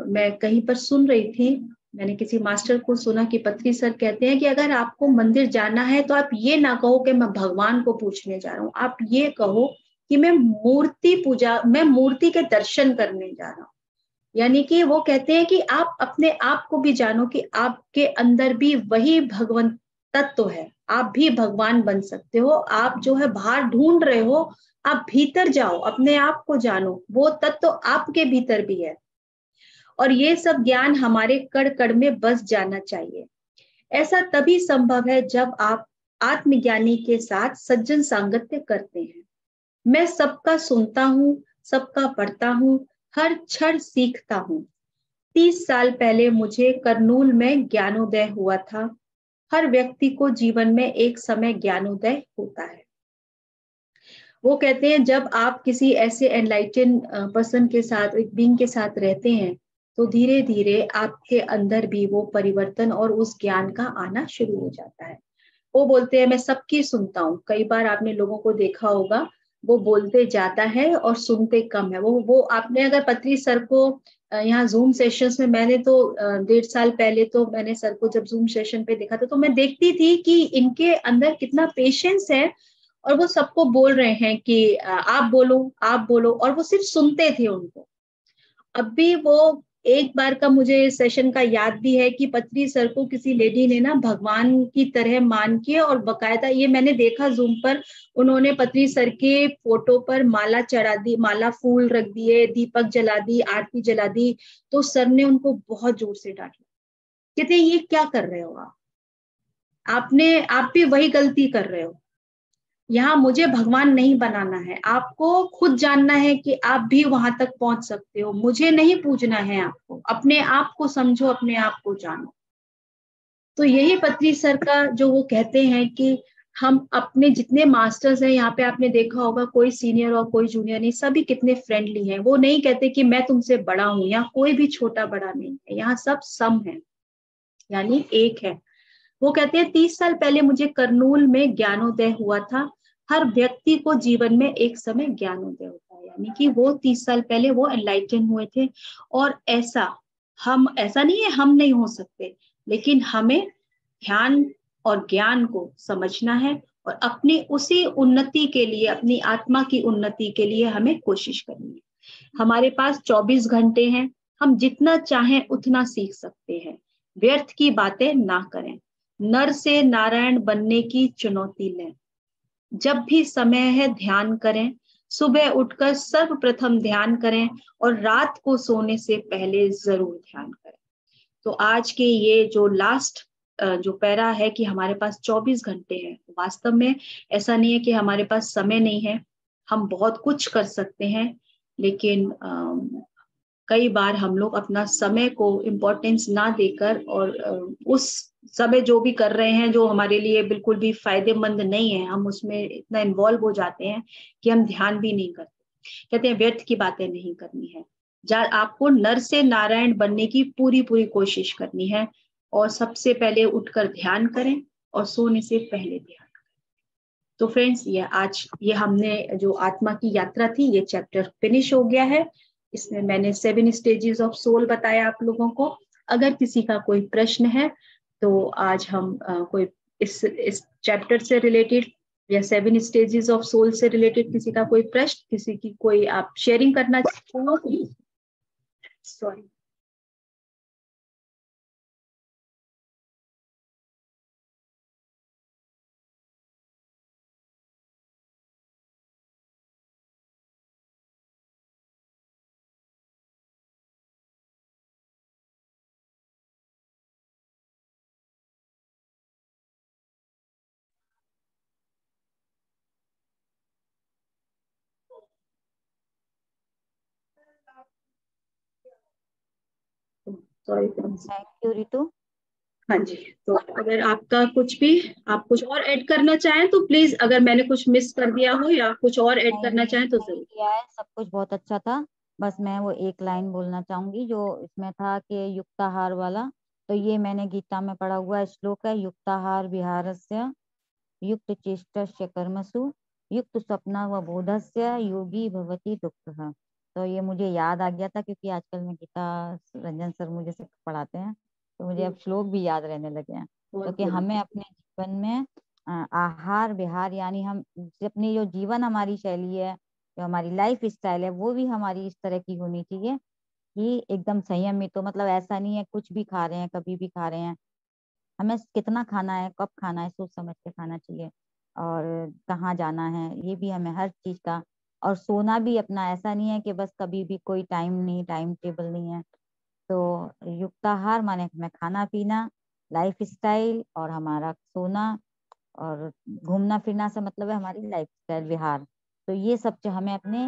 मैं कहीं पर सुन रही थी, मैंने किसी मास्टर को सुना कि पत्री सर कहते हैं कि अगर आपको मंदिर जाना है तो आप ये ना कहो कि मैं भगवान को पूछने जा रहा हूँ, आप ये कहो कि मैं मूर्ति के दर्शन करने जा रहा हूँ। यानी कि वो कहते हैं कि आप अपने आप को भी जानो कि आपके अंदर भी वही भगवान तत्व है, आप भी भगवान बन सकते हो। आप जो है बाहर ढूंढ रहे हो, आप भीतर जाओ, अपने आप को जानो, वो तत्व आपके भीतर भी है। और ये सब ज्ञान हमारे कण कण में बस जाना चाहिए। ऐसा तभी संभव है जब आप आत्मज्ञानी के साथ सज्जन सांगत्य करते हैं। मैं सबका सुनता हूँ, सबका पढ़ता हूँ, हर क्षण सीखता हूँ। 30 साल पहले मुझे करनूल में ज्ञानोदय हुआ था। हर व्यक्ति को जीवन में एक समय ज्ञानोदय होता है। वो कहते हैं जब आप किसी ऐसे एनलाइटन पर्सन के साथ, एक बीइंग के साथ रहते हैं, तो धीरे धीरे आपके अंदर भी वो परिवर्तन और उस ज्ञान का आना शुरू हो जाता है। वो बोलते हैं मैं सबकी सुनता हूँ। कई बार आपने लोगों को देखा होगा वो बोलते ज्यादा है और सुनते कम है। वो आपने अगर पत्री सर को यहाँ जूम सेशंस में, मैंने तो 1.5 साल पहले तो मैंने सर को जब जूम सेशन पे देखा था तो मैं देखती थी कि इनके अंदर कितना पेशेंस है, और वो सबको बोल रहे हैं कि आप बोलो आप बोलो, और वो सिर्फ सुनते थे उनको। अब भी वो एक बार का मुझे सेशन का याद भी है कि पत्री सर को किसी लेडी ने ना भगवान की तरह मान के, और बकायदा ये मैंने देखा जूम पर, उन्होंने पत्री सर के फोटो पर माला चढ़ा दी, माला फूल रख दिए, दीपक जला दी, आरती जला दी। तो सर ने उनको बहुत जोर से डांटा, कहते ये क्या कर रहे हो आप भी वही गलती कर रहे हो। यहाँ मुझे भगवान नहीं बनाना है, आपको खुद जानना है कि आप भी वहां तक पहुंच सकते हो, मुझे नहीं पूजना है आपको, अपने आप को समझो, अपने आप को जानो। तो यही पत्री सर का जो वो कहते हैं कि हम अपने जितने मास्टर्स हैं यहाँ पे, आपने देखा होगा कोई सीनियर और कोई जूनियर नहीं, सभी कितने फ्रेंडली हैं। वो नहीं कहते कि मैं तुमसे बड़ा हूं, यहाँ कोई भी छोटा बड़ा नहीं है, यहाँ सब सम है, यानी एक है। वो कहते हैं 30 साल पहले मुझे करनूल में ज्ञानोदय हुआ था। हर व्यक्ति को जीवन में एक समय ज्ञानोदय होता है, यानी कि वो 30 साल पहले वो एनलाइटन हुए थे। और ऐसा नहीं है हम नहीं हो सकते, लेकिन हमें ध्यान और ज्ञान को समझना है, और अपनी उसी उन्नति के लिए, अपनी आत्मा की उन्नति के लिए हमें कोशिश करनी है। हमारे पास 24 घंटे हैं, हम जितना चाहें उतना सीख सकते हैं। व्यर्थ की बातें ना करें, नर से नारायण बनने की चुनौती लें। जब भी समय है ध्यान करें, सुबह उठकर सर्वप्रथम ध्यान करें, और रात को सोने से पहले जरूर ध्यान करें। तो आज के ये जो लास्ट जो पैरा है कि हमारे पास 24 घंटे हैं, वास्तव में ऐसा नहीं है कि हमारे पास समय नहीं है, हम बहुत कुछ कर सकते हैं। लेकिन कई बार हम लोग अपना समय को इम्पोर्टेंस ना देकर, और उस समय जो भी कर रहे हैं जो हमारे लिए बिल्कुल भी फायदेमंद नहीं है, हम उसमें इतना इन्वॉल्व हो जाते हैं कि हम ध्यान भी नहीं करते। कहते हैं व्यर्थ की बातें नहीं करनी है, आपको नर से नारायण बनने की पूरी पूरी कोशिश करनी है, और सबसे पहले उठकर ध्यान करें और सोने से पहले ध्यान करें। तो फ्रेंड्स, ये हमने जो आत्मा की यात्रा थी, ये चैप्टर फिनिश हो गया है। इसमें मैंने 7 स्टेजेस ऑफ सोल बताया आप लोगों को। अगर किसी का कोई प्रश्न है तो आज हम कोई इस चैप्टर से रिलेटेड या 7 स्टेजेस ऑफ सोल से रिलेटेड किसी का कोई प्रश्न, किसी की कोई आप शेयरिंग करना चाहते हो? Sorry. Sorry. Thank you Ritu. हाँ जी। तो अगर आपका कुछ भी, आप कुछ और ऐड करना चाहें तो प्लीज, अगर मैंने कुछ मिस कर दिया हो या कुछ और ऐड नहीं करना नहीं, चाहें तो सही जरूर। किया है, सब कुछ बहुत अच्छा था। बस मैं वो एक लाइन बोलना चाहूंगी जो इसमें था कि युक्ताहार वाला। तो ये मैंने गीता में पढ़ा हुआ श्लोक है, युक्ताहार विहारस्य युक्त चेष्टस्य कर्मसु युक्त स्वप्न व बोधस्य योगी भवति दुःखः। तो ये मुझे याद आ गया था क्योंकि आजकल मैं गीता, रंजन सर मुझे से पढ़ाते हैं, तो मुझे अब श्लोक भी याद रहने लगे हैं। तो बहुत कि बढ़िया। हमें अपने जीवन में आहार विहार, यानी हम अपनी जो जीवन हमारी शैली है, जो हमारी लाइफ स्टाइल है, वो भी हमारी इस तरह की होनी चाहिए कि एकदम संयमित। तो मतलब ऐसा नहीं है कुछ भी खा रहे हैं कभी भी खा रहे हैं, हमें कितना खाना है कब खाना है सोच समझ के खाना चाहिए, और कहाँ जाना है ये भी हमें हर चीज का। और सोना भी अपना ऐसा नहीं है कि बस कभी भी कोई टाइम नहीं, टाइम टेबल नहीं है। तो युक्ताहार माने हमें खाना पीना, लाइफ स्टाइल और हमारा सोना, और घूमना फिरना से मतलब है हमारी लाइफ स्टाइल विहार। तो ये सब जो हमें अपने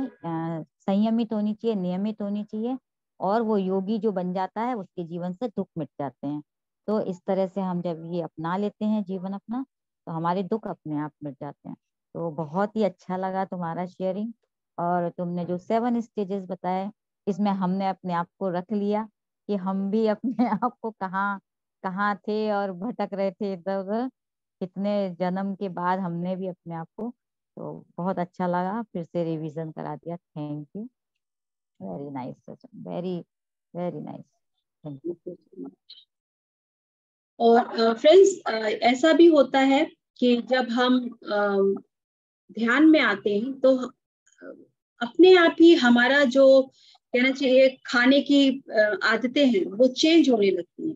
संयमित होनी चाहिए, नियमित होनी चाहिए। और वो योगी जो बन जाता है उसके जीवन से दुख मिट जाते हैं। तो इस तरह से हम जब ये अपना लेते हैं जीवन अपना, तो हमारे दुख अपने आप मिट जाते हैं। तो बहुत ही अच्छा लगा तुम्हारा शेयरिंग। और तुमने जो 7 स्टेजेस बताए, इसमें हमने अपने आप को रख लिया कि हम भी अपने आप को कहाँ कहाँ थे और भटक रहे थे इधर उधर। कितने जन्म के बाद हमने भी अपने आप को तो बहुत अच्छा लगा, फिर से रिवीजन करा दिया। Thank you, very nice session, very very nice, thank you. और फ्रेंड्स, ऐसा भी होता है कि जब हम ध्यान में आते हैं तो अपने आप ही हमारा जो कहना चाहिए खाने की आदतें हैं वो चेंज होने लगती हैं,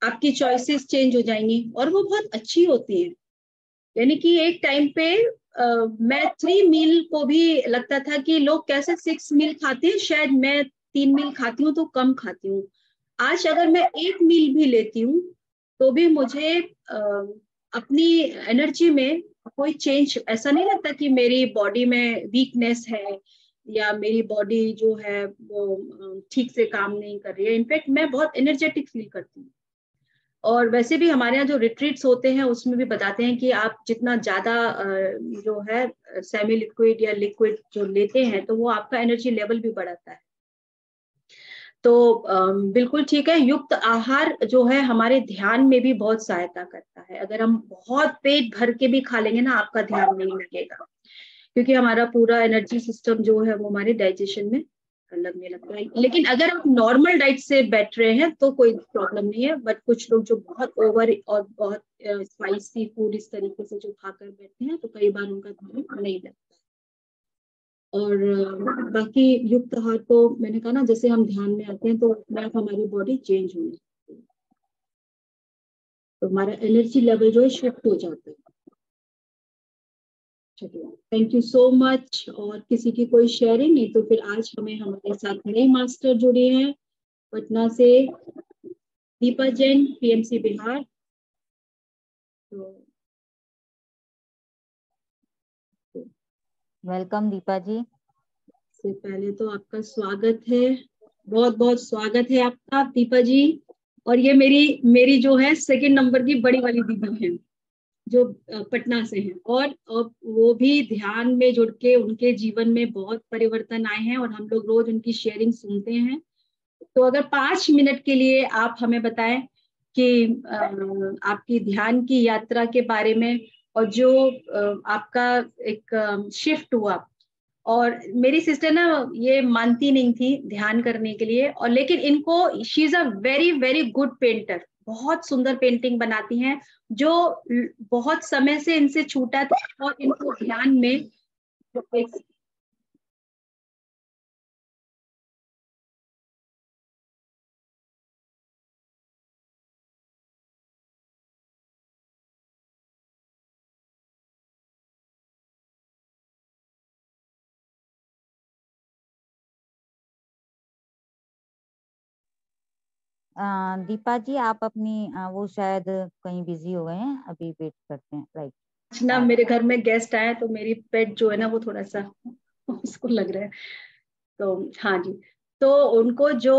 आपकी चॉइसेस चेंज हो जाएंगी और वो बहुत अच्छी होती हैं। यानी कि एक टाइम पे मैं 3 मील को भी लगता था कि लोग कैसे 6 मील खाते हैं, शायद मैं 3 मील खाती हूँ तो कम खाती हूँ। आज अगर मैं 1 मील भी लेती हूँ तो भी मुझे अपनी एनर्जी में कोई चेंज ऐसा नहीं लगता कि मेरी बॉडी में वीकनेस है या मेरी बॉडी जो है वो ठीक से काम नहीं कर रही है। इनफैक्ट मैं बहुत एनर्जेटिक फील करती हूँ। और वैसे भी हमारे यहाँ जो रिट्रीट्स होते हैं उसमें भी बताते हैं कि आप जितना ज्यादा जो है सेमी लिक्विड या लिक्विड जो लेते हैं तो वो आपका एनर्जी लेवल भी बढ़ाता है। तो बिल्कुल ठीक है, युक्त आहार जो है हमारे ध्यान में भी बहुत सहायता करता है। अगर हम बहुत पेट भर के भी खा लेंगे ना, आपका ध्यान नहीं लगेगा, क्योंकि हमारा पूरा एनर्जी सिस्टम जो है वो हमारे डाइजेशन में लगने लगता है। लेकिन अगर आप नॉर्मल डाइट से बैठ रहे हैं तो कोई प्रॉब्लम नहीं है, बट कुछ लोग जो बहुत ओवर और बहुत स्पाइसी फूड इस तरीके से जो खाकर बैठते हैं तो कई बार उनका ध्यान नहीं लगता। और बाकी युक्त आहार तो मैंने कहा ना, जैसे हम ध्यान में आते हैं तो अपने आप हमारी बॉडी चेंज होने लगती है, तो हमारा एनर्जी लेवल जो है शिफ्ट हो जाता है। Thank you so much. और किसी की कोई शेयरिंग नहीं तो फिर आज हमारे साथ नए मास्टर जुड़े हैं पटना से, दीपा जैन, पीएमसी बिहार। तो वेलकम दीपा जी। से पहले तो आपका स्वागत है, बहुत बहुत स्वागत है आपका दीपा जी। और ये मेरी जो है 2nd नंबर की बड़ी वाली दीदी है जो पटना से हैं, और वो भी ध्यान में जुड़ के उनके जीवन में बहुत परिवर्तन आए हैं और हम लोग रोज उनकी शेयरिंग सुनते हैं। तो अगर 5 मिनट के लिए आप हमें बताएं कि आपकी ध्यान की यात्रा के बारे में, और जो आपका एक शिफ्ट हुआ। और मेरी सिस्टर ना ये मानती नहीं थी ध्यान करने के लिए, और लेकिन इनको, she is a very very good painter, बहुत सुंदर पेंटिंग बनाती हैं, जो बहुत समय से इनसे छूटा था और इनको ध्यान में एक दीपा जी आप अपनी वो शायद कहीं बिजी हो गए हैं, अभी वेट करते हैं, राइट। ना मेरे घर में गेस्ट आए तो मेरी पेट जो है ना वो थोड़ा सा उसको लग रहा है। तो हाँ जी, तो उनको जो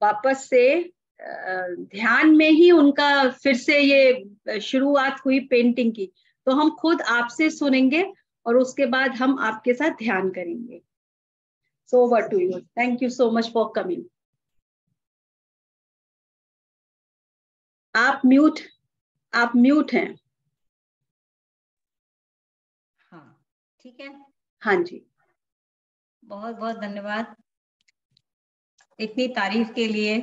वापस से ध्यान में ही उनका फिर से ये शुरुआत हुई पेंटिंग की, तो हम खुद आपसे सुनेंगे और उसके बाद हम आपके साथ ध्यान करेंगे। So over to you, thank you so much for coming. आप म्यूट आप म्यूट हैं। हाँ ठीक है, हाँ जी, बहुत बहुत धन्यवाद इतनी तारीफ के लिए।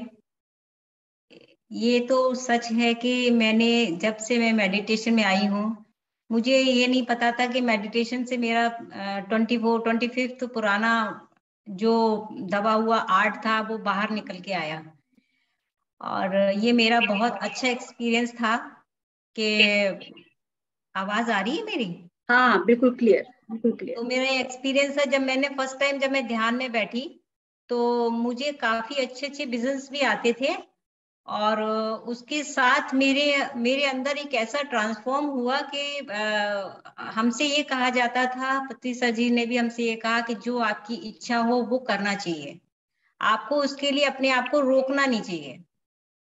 ये तो सच है कि जब से मैं मेडिटेशन में आई हूँ, मुझे ये नहीं पता था कि मेडिटेशन से मेरा 25 पुराना जो दबा हुआ आर्ट था वो बाहर निकल के आया। और ये मेरा बहुत अच्छा एक्सपीरियंस था कि आवाज आ रही है मेरी? हाँ बिल्कुल क्लियर, बिल्कुल क्लियर। तो मेरा एक्सपीरियंस है, जब मैंने फर्स्ट टाइम जब मैं ध्यान में बैठी तो मुझे काफी अच्छे अच्छे विजन्स भी आते थे। और उसके साथ मेरे मेरे अंदर एक ऐसा ट्रांसफॉर्म हुआ कि हमसे ये कहा जाता था, पति सर जी ने भी हमसे ये कहा कि जो आपकी इच्छा हो वो करना चाहिए, आपको उसके लिए अपने आप को रोकना नहीं चाहिए,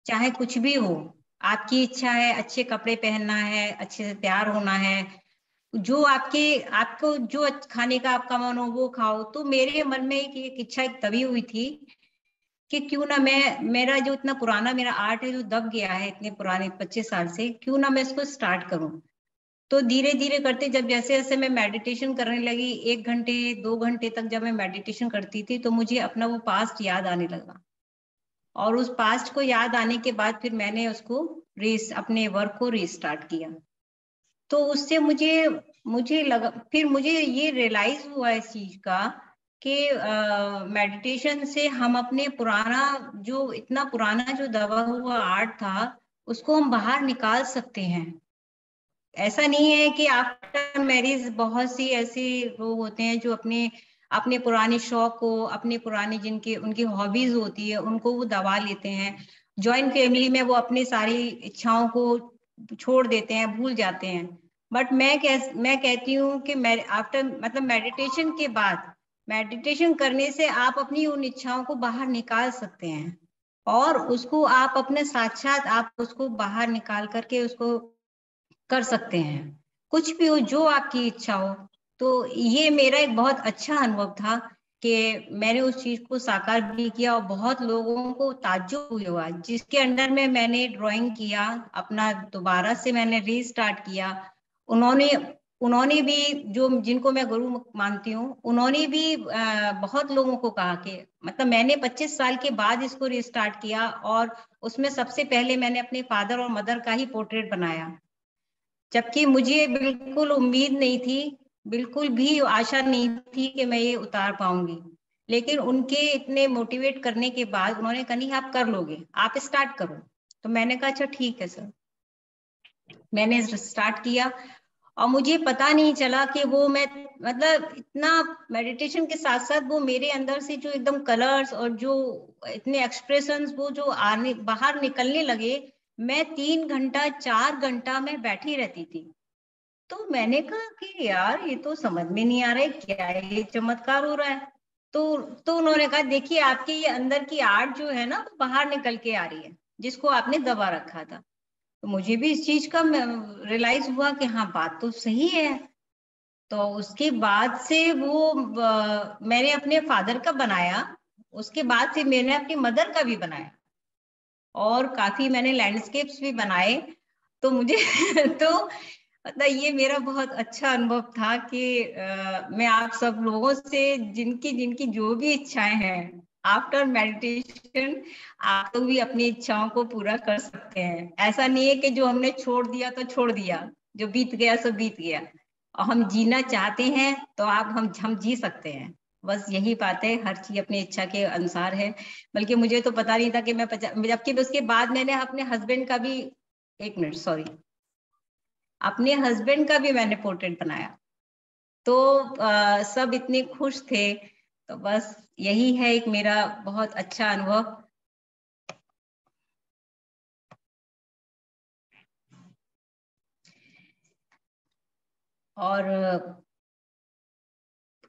चाहे कुछ भी हो। आपकी इच्छा है अच्छे कपड़े पहनना है, अच्छे से तैयार होना है, जो आपको जो खाने का आपका मन हो वो खाओ। तो मेरे मन में एक इच्छा एक तभी हुई थी कि क्यों ना मेरा जो इतना पुराना मेरा आर्ट है जो दब गया है इतने पुराने 25 साल से, क्यों ना मैं इसको स्टार्ट करूं। तो धीरे धीरे करते जब जैसे जैसे मैं मेडिटेशन करने लगी, 1 घंटे 2 घंटे तक जब मैं मेडिटेशन करती थी, तो मुझे अपना वो पास्ट याद आने लगा। और उस पास्ट को याद आने के बाद फिर मैंने उसको अपने वर्क को रीस्टार्ट किया। तो उससे मुझे लगा, फिर मुझे ये रियलाइज हुआ इस चीज का कि मेडिटेशन से हम अपने इतना पुराना जो दबा हुआ आर्ट था, उसको हम बाहर निकाल सकते हैं। ऐसा नहीं है कि आफ्टर मैरिज बहुत सी ऐसे लोग होते हैं जो अपने पुराने शौक को, अपने पुराने उनकी हॉबीज होती है, उनको वो दबा लेते हैं। जॉइंट फैमिली में वो अपनी सारी इच्छाओं को छोड़ देते हैं, भूल जाते हैं। बट मैं कहती हूँ कि आफ्टर मतलब मेडिटेशन के बाद, मेडिटेशन करने से आप अपनी उन इच्छाओं को बाहर निकाल सकते हैं, और उसको आप अपने साक्षात आप उसको बाहर निकाल करके उसको कर सकते हैं, कुछ भी हो जो आपकी इच्छा हो। तो ये मेरा एक बहुत अच्छा अनुभव था कि मैंने उस चीज को साकार भी किया, और बहुत लोगों को ताज्जुब हुआ जिसके अंडर में मैंने ड्राइंग किया, अपना दोबारा से मैंने रीस्टार्ट किया। उन्होंने भी, जो जिनको मैं गुरु मानती हूँ, उन्होंने भी बहुत लोगों को कहा कि मतलब मैंने 25 साल के बाद इसको रीस्टार्ट किया, और उसमें सबसे पहले मैंने अपने फादर और मदर का ही पोर्ट्रेट बनाया, जबकि मुझे बिल्कुल उम्मीद नहीं थी, बिल्कुल भी आशा नहीं थी कि मैं ये उतार पाऊंगी। लेकिन उनके इतने मोटिवेट करने के बाद उन्होंने कहा नहीं आप कर लोगे, आप स्टार्ट करो। तो मैंने कहा अच्छा ठीक है सर। मैंने स्टार्ट किया, और मुझे पता नहीं चला कि वो मैं मतलब इतना मेडिटेशन के साथ साथ वो मेरे अंदर से जो एकदम कलर्स और जो इतने एक्सप्रेशंस वो जो बाहर निकलने लगे, मैं 3 घंटा 4 घंटा मैं बैठी रहती थी। तो मैंने कहा कि यार ये तो समझ में नहीं आ रहा है क्या ये चमत्कार हो रहा है। तो उन्होंने कहा देखिए आपके ये अंदर की आर्ट जो है ना वो बाहर निकल के आ रही है, जिसको आपने दबा रखा था। तो मुझे भी इस चीज का रियलाइज हुआ कि हाँ बात तो सही है। तो उसके बाद से मैंने अपने फादर का बनाया, उसके बाद से मैंने अपनी मदर का भी बनाया, और काफी मैंने लैंडस्केप्स भी बनाए। तो मुझे तो मतलब ये मेरा बहुत अच्छा अनुभव था कि मैं आप सब लोगों से जिनकी जिनकी जो भी इच्छाएं हैं, आफ्टर मेडिटेशन आप लोग भी अपनी इच्छाओं को पूरा कर सकते हैं। ऐसा नहीं है कि जो हमने छोड़ दिया तो छोड़ दिया, जो बीत गया सो बीत गया, और हम जीना चाहते हैं तो हम जी सकते हैं। बस यही बात है, हर चीज अपनी इच्छा के अनुसार है। बल्कि मुझे तो पता नहीं था कि जबकि उसके बाद मैंने अपने हस्बैंड का भी, 1 मिनट सॉरी, अपने हस्बैंड का भी मैंने पोर्ट्रेट बनाया। तो सब इतने खुश थे। तो बस यही है एक मेरा बहुत अच्छा अनुभव। और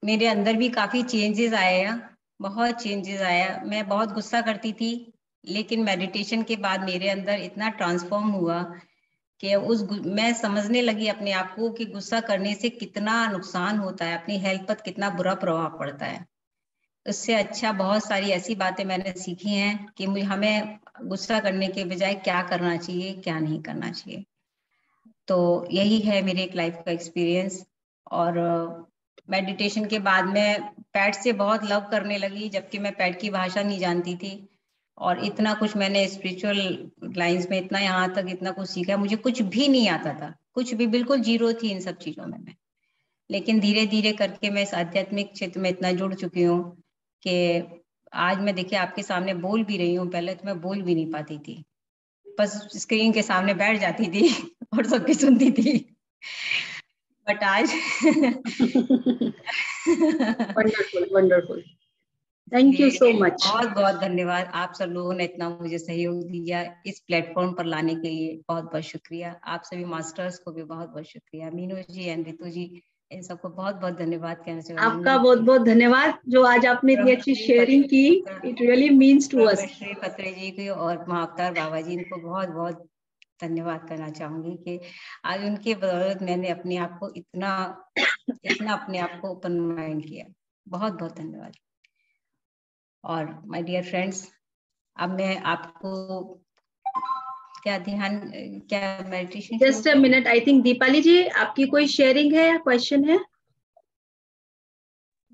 मेरे अंदर भी काफी चेंजेस आए हैं, बहुत चेंजेस आया। मैं बहुत गुस्सा करती थी, लेकिन मेडिटेशन के बाद मेरे अंदर इतना ट्रांसफॉर्म हुआ कि मैं समझने लगी अपने आप को कि गुस्सा करने से कितना नुकसान होता है, अपनी हेल्थ पर कितना बुरा प्रभाव पड़ता है। उससे अच्छा बहुत सारी ऐसी बातें मैंने सीखी हैं कि हमें गुस्सा करने के बजाय क्या करना चाहिए, क्या नहीं करना चाहिए। तो यही है मेरे एक लाइफ का एक्सपीरियंस। और मेडिटेशन के बाद मैं पैट से बहुत लव करने लगी, जबकि मैं पैट की भाषा नहीं जानती थी। और इतना कुछ मैंने स्पिरिचुअल लाइंस में इतना यहाँ तक इतना कुछ सीखा, मुझे कुछ भी नहीं आता था, कुछ भी, बिल्कुल जीरो थी इन सब चीजों में मैं। लेकिन धीरे धीरे करके मैं इस आध्यात्मिक क्षेत्र में इतना जुड़ चुकी हूँ कि आज मैं देखिए आपके सामने बोल भी रही हूँ। पहले तो मैं बोल भी नहीं पाती थी, बस स्क्रीन के सामने बैठ जाती थी और सबकी सुनती थी। बट आज wonderful wonderful, thank you so much. बहुत बहुत धन्यवाद, आप सब लोगों ने इतना मुझे सहयोग दिया इस प्लेटफॉर्म पर लाने के लिए, बहुत बहुत शुक्रिया। आप सभी मास्टर्स को भी बहुत बहुत शुक्रिया, मीनू जी एंड रितु जी, इन सबको बहुत बहुत धन्यवाद कहना चाहिए। आपका बहुत बहुत धन्यवाद जो आज आपने इतनी अच्छी शेयरिंग की, it really means to us. Shri Patre ji की और महाअवतार बाबा जी, इनको बहुत बहुत धन्यवाद करना चाहूंगी कि आज उनके बदौलत मैंने अपने आप को इतना अपने आप को ओपन माइंड किया। बहुत बहुत धन्यवाद। और माय डियर फ्रेंड्स, अब मैं आपको क्या ध्यान, क्या meditation? Just a minute, I think Deepali ji आपकी कोई शेयरिंग है या क्वेश्चन है?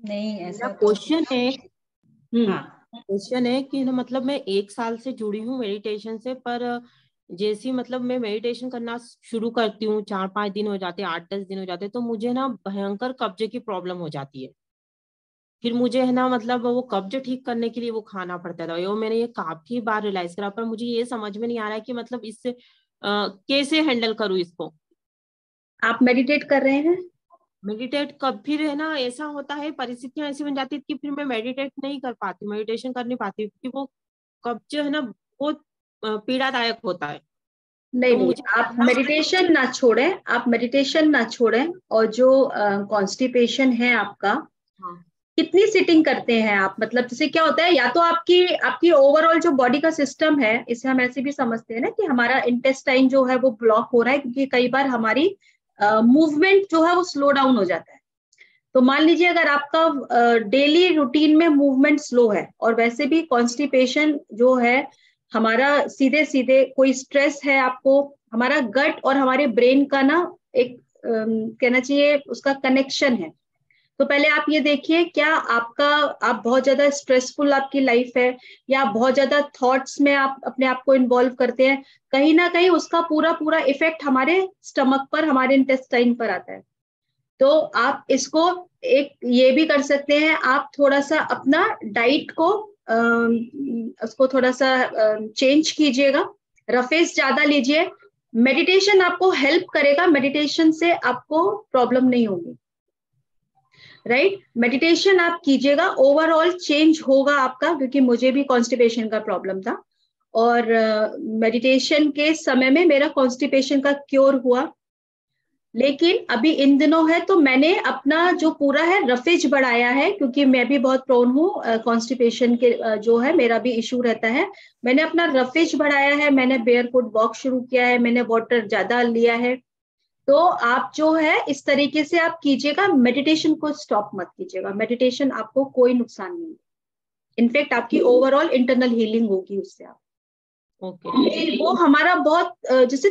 नहीं, ऐसा क्वेश्चन है। हाँ, क्वेश्चन है कि ना मतलब मैं 1 साल से जुड़ी हूँ मेडिटेशन से, पर जैसी मतलब मैं मेडिटेशन करना शुरू करती हूँ, 4-5 दिन हो जाते हैं, 8-10 दिन हो जाते हैं, तो मुझे ना भयंकर कब्जे की प्रॉब्लम हो जाती है। फिर मुझे है ना मतलब वो कब्ज ठीक करने के लिए वो खाना पड़ता था, वो मैंने ये काफी बार रियलाइज करा, पर मुझे ये समझ में नहीं आ रहा है कि मतलब इससे कैसे हैंडल करूँ इसको। आप मेडिटेट कर रहे हैं? मेडिटेट कब फिर है ना ऐसा होता है, परिस्थितियां ऐसी बन जाती है कि फिर मैं मेडिटेट नहीं कर पाती, मेडिटेशन कर नहीं पाती, क्योंकि वो कब्ज है ना बहुत पीड़ादायक होता है। नहीं तो नहीं, मुझे आप मेडिटेशन ना छोड़ें, आप मेडिटेशन ना छोड़ें। और जो कॉन्स्टिपेशन है आपका, हाँ, कितनी सिटिंग करते हैं आप? मतलब जैसे क्या होता है, या तो आपकी आपकी ओवरऑल जो बॉडी का सिस्टम है, इसे हम ऐसे भी समझते हैं ना कि हमारा इंटेस्टाइन जो है वो ब्लॉक हो रहा है, क्योंकि कई बार हमारी मूवमेंट जो है वो स्लो डाउन हो जाता है। तो मान लीजिए अगर आपका डेली रूटीन में मूवमेंट स्लो है, और वैसे भी कॉन्स्टिपेशन जो है हमारा सीधे सीधे कोई स्ट्रेस है आपको, हमारा गट और हमारे ब्रेन का ना एक कहना चाहिए उसका कनेक्शन है। तो पहले आप ये देखिए, क्या आप बहुत ज्यादा स्ट्रेसफुल आपकी लाइफ है, या आप बहुत ज्यादा थॉट्स में आप अपने आप को इन्वॉल्व करते हैं? कहीं ना कहीं उसका पूरा पूरा इफेक्ट हमारे स्टमक पर, हमारे इंटेस्टाइन पर आता है। तो आप इसको एक ये भी कर सकते हैं, आप थोड़ा सा अपना डाइट को उसको थोड़ा सा चेंज कीजिएगा, रफेज ज्यादा लीजिए। मेडिटेशन आपको हेल्प करेगा, मेडिटेशन से आपको प्रॉब्लम नहीं होगी, राइट? मेडिटेशन आप कीजिएगा, ओवरऑल चेंज होगा आपका, क्योंकि मुझे भी कॉन्स्टिपेशन का प्रॉब्लम था, और मेडिटेशन के समय में मेरा कॉन्स्टिपेशन का क्योर हुआ। लेकिन अभी इन दिनों है तो मैंने अपना जो पूरा है रफेज बढ़ाया है, क्योंकि मैं भी बहुत प्रोन हूँ कॉन्स्टिपेशन के, जो है मेरा भी इशू रहता है। मैंने अपना रफेज बढ़ाया है, मैंने बेयरफुट वॉक शुरू किया है, मैंने वाटर ज्यादा लिया है। तो आप जो है इस तरीके से आप कीजिएगा, मेडिटेशन को स्टॉप मत कीजिएगा। मेडिटेशन आपको कोई नुकसान नहीं, इनफैक्ट आपकी ओवरऑल इंटरनल हीलिंग होगी उससे। आप ओके। वो हमारा बहुत जैसे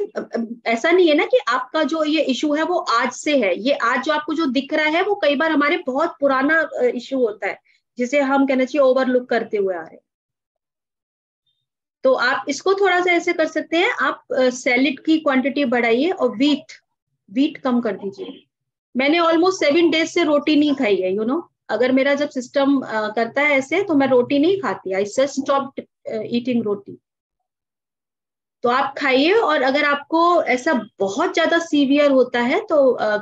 ऐसा नहीं है ना कि आपका जो ये इशू है वो आज से है, ये आज जो आपको जो दिख रहा है वो कई बार हमारे बहुत पुराना इशू होता है, जिसे हम कहना चाहिए ओवरलुक करते हुए आ रहे हैं। तो आप इसको थोड़ा सा ऐसे कर सकते हैं, आप सैलेड की क्वांटिटी बढ़ाइए और वीट कम कर दीजिए। मैंने ऑलमोस्ट 7 days से रोटी नहीं खाई है, अगर मेरा जब सिस्टम करता है ऐसे तो मैं रोटी नहीं खाती, आई जस्ट स्टॉप्ड ईटिंग रोटी। तो आप खाइए, और अगर आपको ऐसा बहुत ज्यादा सीवियर होता है तो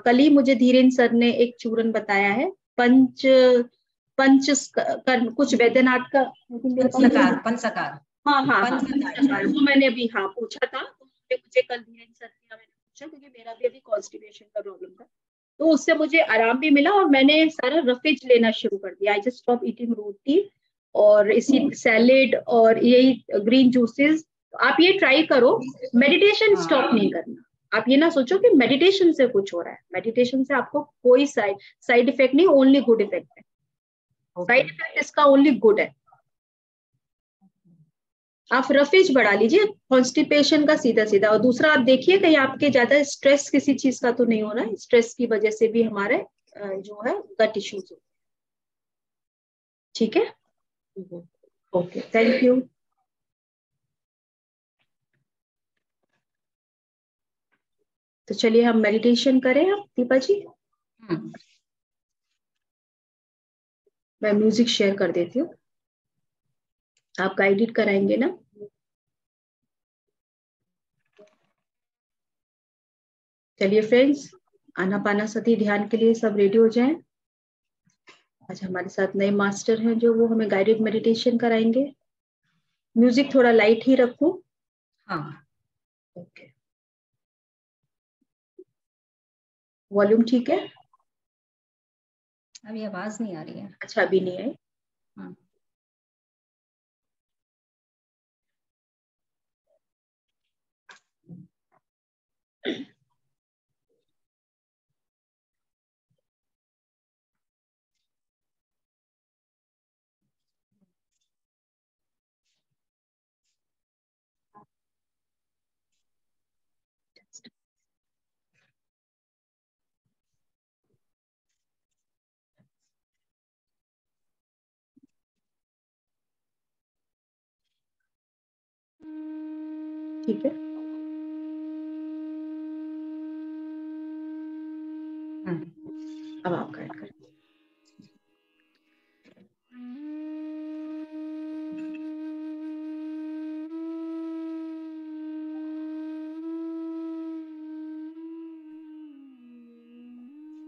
कल ही मुझे धीरेन सर ने एक चूरन बताया है, पंच पंच कुछ वैद्यनाथ का, पंचकार। हाँ हाँ हाँ, पंचकार। वो मैंने अभी पूछा था, तो मुझे कल धीरेन सर ने मैंने पूछा, क्योंकि मेरा भी अभी कॉन्स्टिपेशन का प्रॉब्लम था, तो उससे मुझे आराम भी मिला, और मैंने सारा रफेज लेना शुरू कर दिया। आई जस्ट स्टॉप ईटिंग रोटी और इसी सैलेड और यही ग्रीन जूसेस। आप ये ट्राई करो, मेडिटेशन स्टॉप नहीं करना। आप ये ना सोचो कि मेडिटेशन से कुछ हो रहा है, मेडिटेशन से आपको कोई साइड इफेक्ट नहीं, ओनली गुड इफेक्ट है। साइड इफेक्ट इसका ओनली गुड है। आप रफेज बढ़ा लीजिए कॉन्स्टिपेशन का, सीधा सीधा। और दूसरा आप देखिए कहीं आपके ज्यादा स्ट्रेस किसी चीज का तो नहीं हो रहा है, स्ट्रेस की वजह से भी हमारे जो है गट इश्यूज हो। ठीक है, ओके, थैंक यू। तो चलिए हम मेडिटेशन करें अब, दीपा जी। मैं म्यूजिक शेयर कर देती हूँ, आप गाइडेड कराएंगे ना? चलिए फ्रेंड्स, आनापानासती ध्यान के लिए सब रेडी हो जाएं। आज हमारे साथ नए मास्टर हैं जो वो हमें गाइडेड मेडिटेशन कराएंगे। म्यूजिक थोड़ा लाइट ही रखूं? हाँ, ओके, वॉल्यूम ठीक है? अभी आवाज नहीं आ रही है। अच्छा, अभी नहीं है। हाँ। ठीक है। अब आप गाइड करें।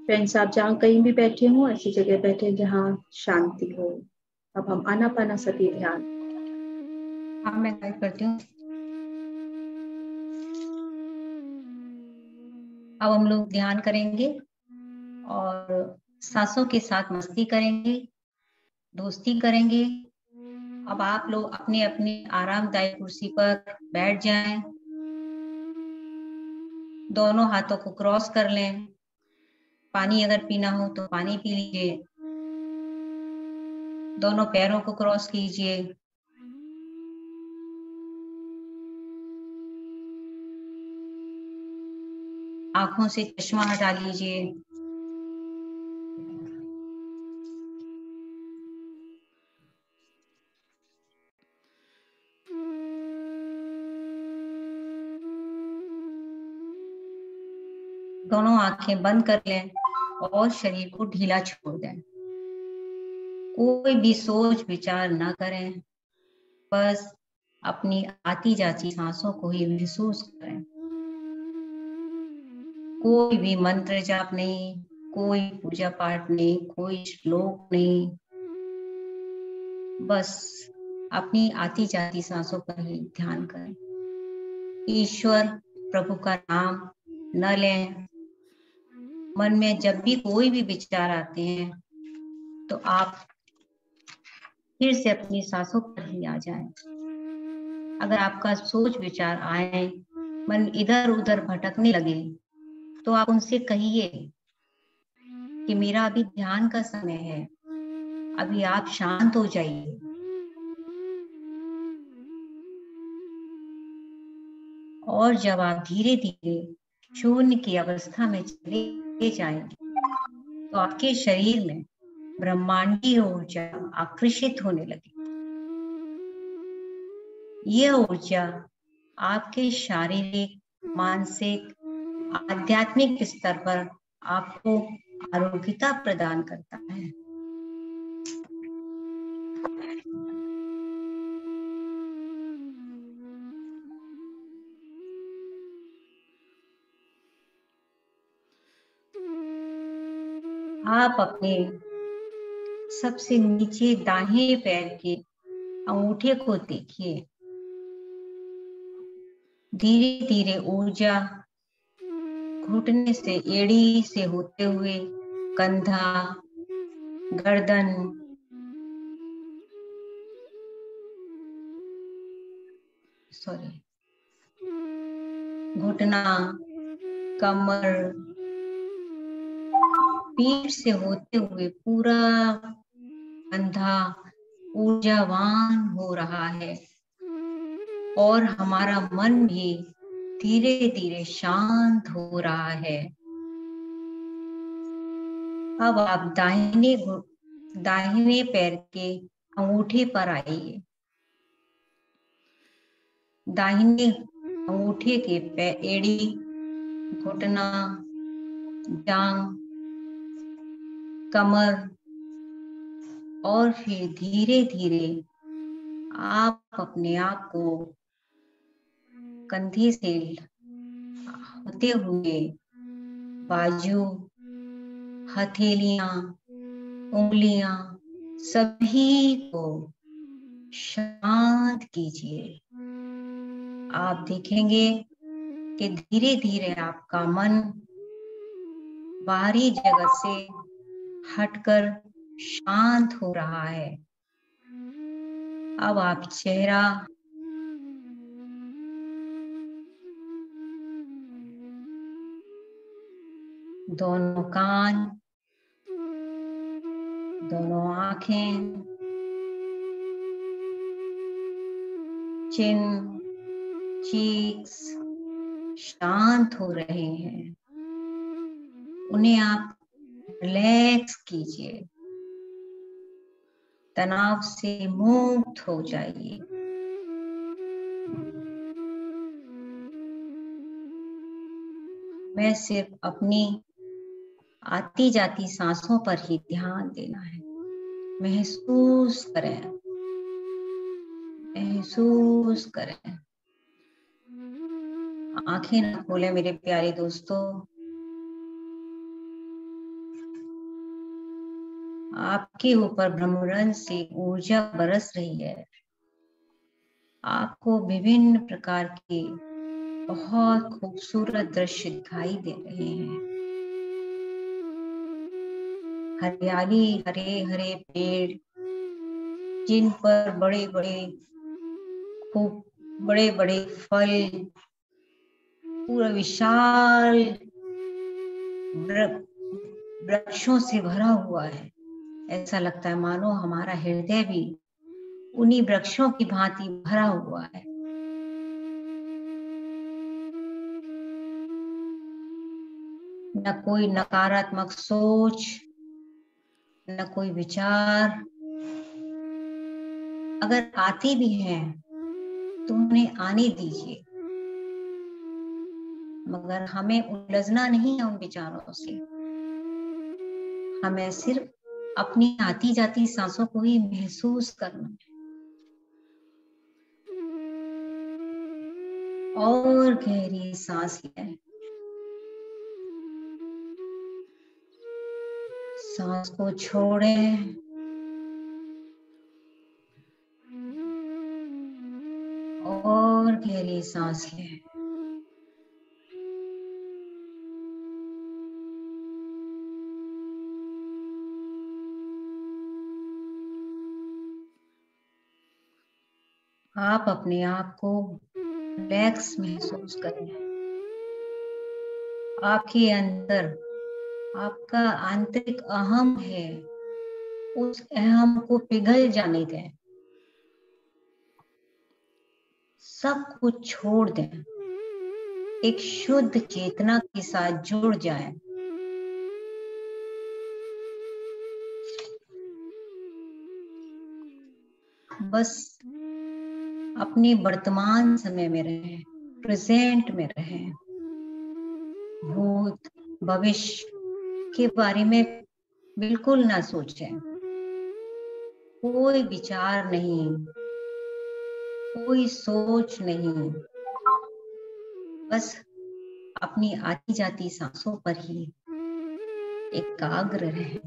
फ्रेंड्स, आप जहाँ कहीं भी बैठे हो, ऐसी जगह बैठे जहाँ शांति हो। अब हम आनापानसति ध्यान। हाँ, मैं गाइड करती हूँ। अब हम लोग ध्यान करेंगे और सांसों के साथ मस्ती करेंगे, दोस्ती करेंगे। अब आप लोग अपने अपने आरामदायक कुर्सी पर बैठ जाएं, दोनों हाथों को क्रॉस कर लें। पानी अगर पीना हो तो पानी पी लीजिए। दोनों पैरों को क्रॉस कीजिए। आंखों से चश्मा हटा लीजिए। दोनों आंखें बंद कर लें और शरीर को ढीला छोड़ दें। कोई भी सोच विचार ना करें, बस अपनी आती जाती सांसों को ही महसूस करें। कोई भी मंत्र जाप नहीं, कोई पूजा पाठ नहीं, कोई श्लोक नहीं, बस अपनी आती जाती सांसों पर ही ध्यान करें। ईश्वर प्रभु का नाम न लें। मन में जब भी कोई भी विचार आते हैं तो आप फिर से अपनी सांसों पर ही आ जाएं। अगर आपका सोच विचार आए, मन इधर उधर भटकने लगे, तो आप उनसे कहिए कि मेरा अभी ध्यान का समय है, अभी आप शांत हो जाइए। और जब आप धीरे धीरे शून्य की अवस्था में चले जाएंगे तो आपके शरीर में ब्रह्मांडीय ऊर्जा आकर्षित होने लगी। यह ऊर्जा आपके शारीरिक, मानसिक, आध्यात्मिक स्तर पर आपको आरोग्यता प्रदान करता है। आप अपने सबसे नीचे दाहिने पैर के अंगूठे को देखिए। धीरे धीरे ऊर्जा घुटने से, एड़ी से होते हुए कंधा, गर्दन, घुटना, कमर, पीठ से होते हुए पूरा कंधा ऊर्जावान हो रहा है और हमारा मन भी धीरे धीरे शांत हो रहा है। अब आप दाहिने पैर के अंगूठे पर आइए। दाहिने अंगूठे के एड़ी, घुटना, जांघ, कमर और फिर धीरे धीरे आप अपने आप को कंधे से होते हुए बाजू, हथेलियां, उंगलियां सभी को शांत कीजिए। आप देखेंगे कि धीरे धीरे आपका मन बाहरी जगत से हटकर शांत हो रहा है। अब आप चेहरा, दोनों कान, दोनों आंखें, चिन, चीक्स शांत हो रहे हैं। उन्हें आप रिलैक्स कीजिए, तनाव से मुक्त हो जाइए। मैं सिर्फ अपनी आती जाती सांसों पर ही ध्यान देना है। महसूस करें, महसूस करें। आंखें न खोलें मेरे प्यारे दोस्तों। आपके ऊपर ब्रह्मरंध्र से ऊर्जा बरस रही है। आपको विभिन्न प्रकार के बहुत खूबसूरत दृश्य दिखाई दे रहे हैं। हरियाली, हरे हरे पेड़, जिन पर बड़े बड़े फल, पूरा विशाल वृक्षों से भरा हुआ है। ऐसा लगता है मानो हमारा हृदय भी उन्हीं वृक्षों की भांति भरा हुआ है। न कोई नकारात्मक सोच, न कोई विचार। अगर आते भी हैं तो उन्हें आने दीजिए, मगर हमें उलझना नहीं है उन विचारों से। हमें सिर्फ अपनी आती जाती सांसों को ही महसूस करना है। और गहरी सांस लें। सांस को छोड़ें। और गहरी सांस लें। आप अपने आप को रिलैक्स महसूस करें। आपके अंदर आपका आंतरिक अहम है, उस अहम को पिघल जाने दें। सब कुछ छोड़ दें। एक शुद्ध चेतना के साथ जुड़ जाएं। बस अपने वर्तमान समय में रहें, प्रेजेंट में रहें। भूत भविष्य के बारे में बिल्कुल ना सोचें। कोई विचार नहीं, कोई सोच नहीं। बस अपनी आती जाती सांसों पर ही एकाग्र रहें।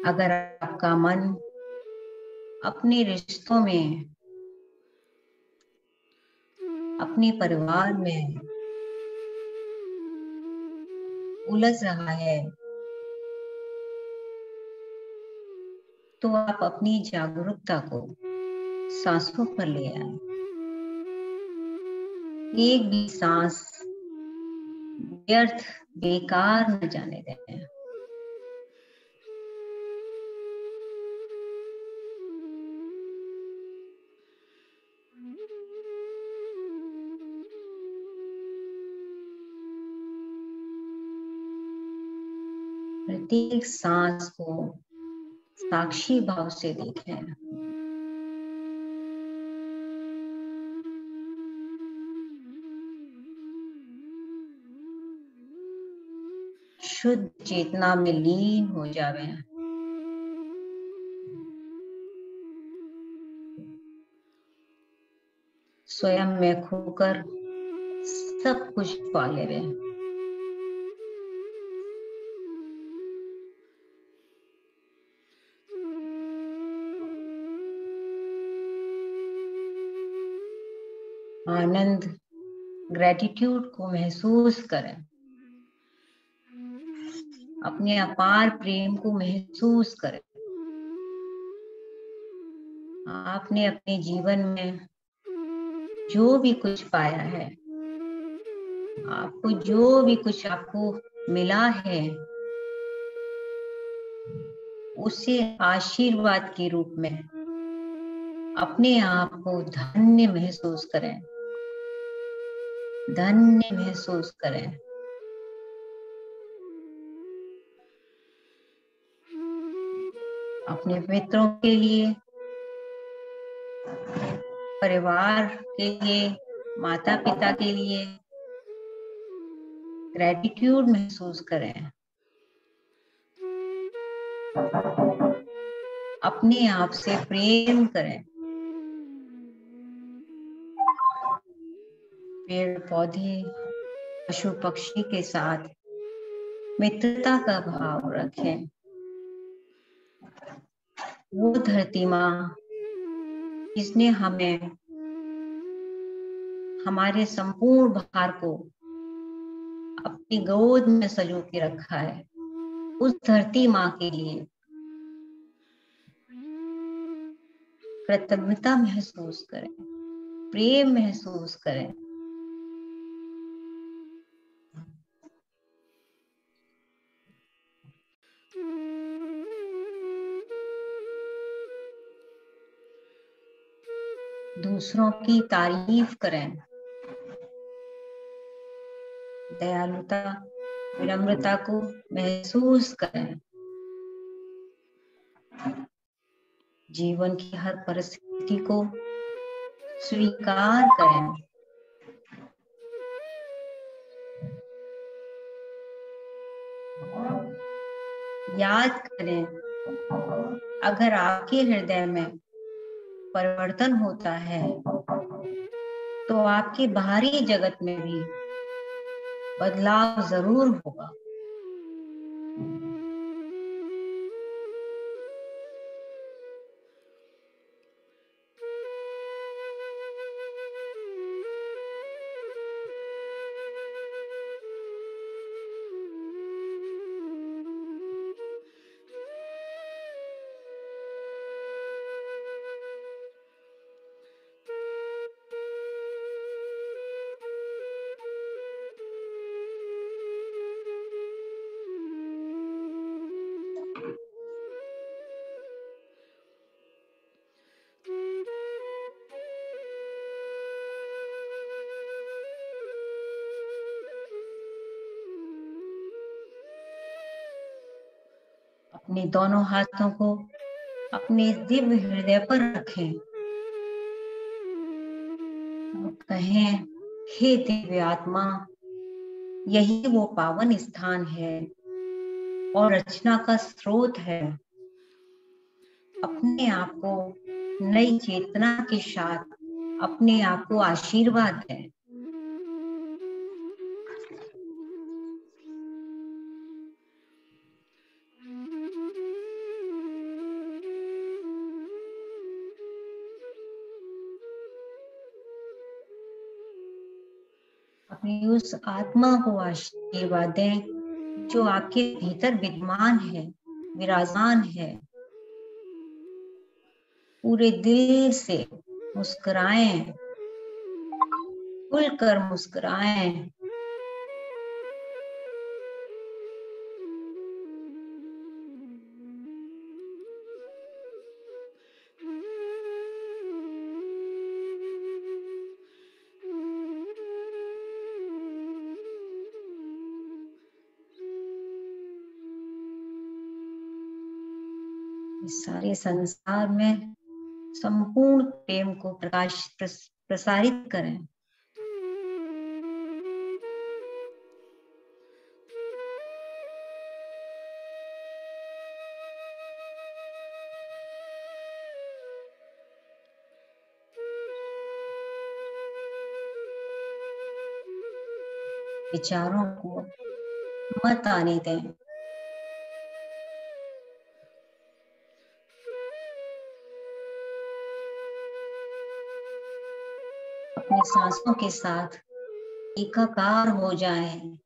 अगर आपका मन अपने रिश्तों में, अपने परिवार में उलझ रहा है, तो आप अपनी जागरूकता को सांसों पर ले आए। एक भी सांस व्यर्थ, बेकार न जाने दें। प्रत्येक सांस को साक्षी भाव से देखें। शुद्ध चेतना में लीन हो जावे। स्वयं में खोकर सब कुछ पा ले। आनंद, ग्रेटिट्यूड को महसूस करें। अपने अपार प्रेम को महसूस करें। आपने अपने जीवन में जो भी कुछ पाया है, आपको जो भी कुछ आपको मिला है, उसे आशीर्वाद के रूप में अपने आप को धन्य महसूस करें। धन्य महसूस करें। अपने मित्रों के लिए, परिवार के लिए, माता पिता के लिए, ग्रेटिट्यूड महसूस करें। अपने आप से प्रेम करें। पेड़ पौधे, पशु पक्षी के साथ मित्रता का भाव रखें। वो धरती माँ जिसने हमें हमारे संपूर्ण भार को अपनी गोद में सजो के रखा है, उस धरती माँ के लिए कृतज्ञता महसूस करें, प्रेम महसूस करें। दूसरों की तारीफ करें। दयालुता, विनम्रता को महसूस करें। जीवन की हर परिस्थिति को स्वीकार करें। याद करें, अगर आपके हृदय में परिवर्तन होता है तो आपके बाहरी जगत में भी बदलाव जरूर होगा। अपने दोनों हाथों को अपने दिव्य हृदय पर रखें और कहें, हे दिव्य आत्मा, यही वो पावन स्थान है और रचना का स्रोत है। अपने आप को नई चेतना के साथ अपने आप को आशीर्वाद दें। अपनी उस आत्मा को आशीर्वाद दें जो आपके भीतर विद्यमान है, विराजमान है। पूरे दिल से मुस्कुराएं, खुलकर मुस्कुराएं। इस सारे संसार में संपूर्ण प्रेम को प्रसारित करें। विचारों को मत आने दें। अपनी सांसों के साथ एकाकार हो जाएं।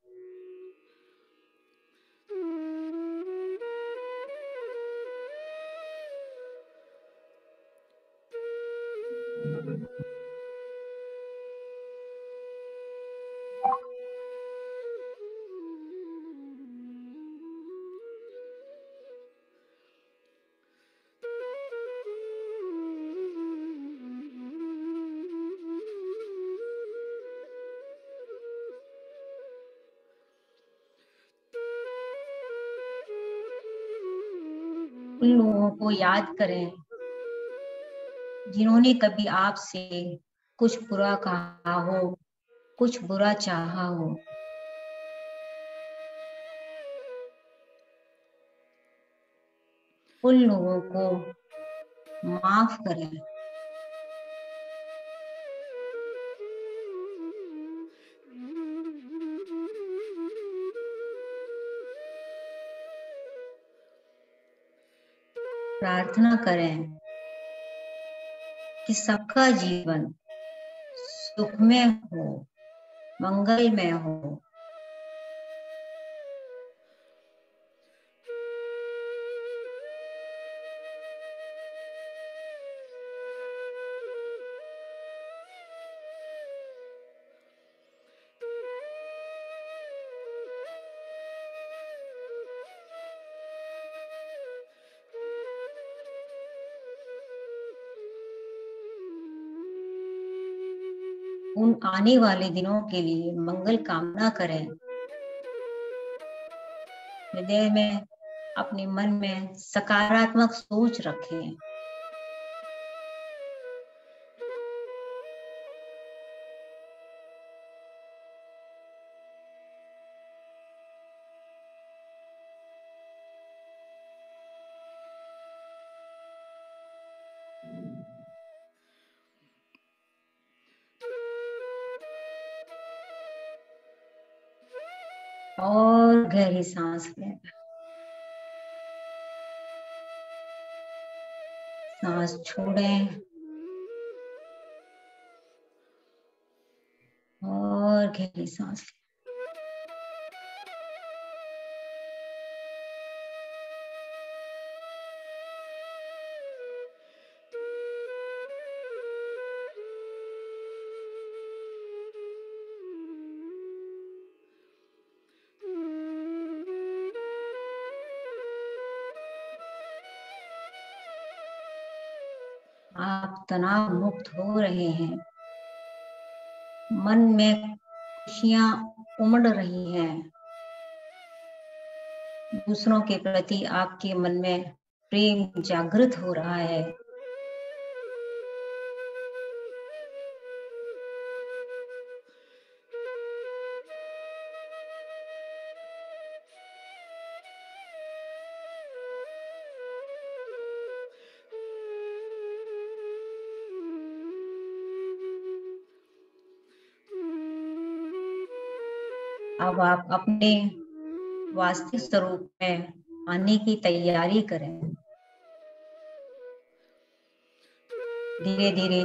उन लोगों को याद करें जिन्होंने कभी आपसे कुछ बुरा कहा हो, कुछ बुरा चाहा हो। उन लोगों को माफ करें। प्रार्थना करें कि सबका जीवन सुखमय हो, मंगलमय हो। उन आने वाले दिनों के लिए मंगल कामना करें। हृदय में, अपने मन में सकारात्मक सोच रखें। और गहरी सांस लें। सांस छोड़ें और गहरी सांस लें। आप तनाव मुक्त हो रहे हैं। मन में खुशियां उमड़ रही हैं। दूसरों के प्रति आपके मन में प्रेम जागृत हो रहा है। अब आप अपने वास्तविक स्वरूप में आने की तैयारी करें। धीरे धीरे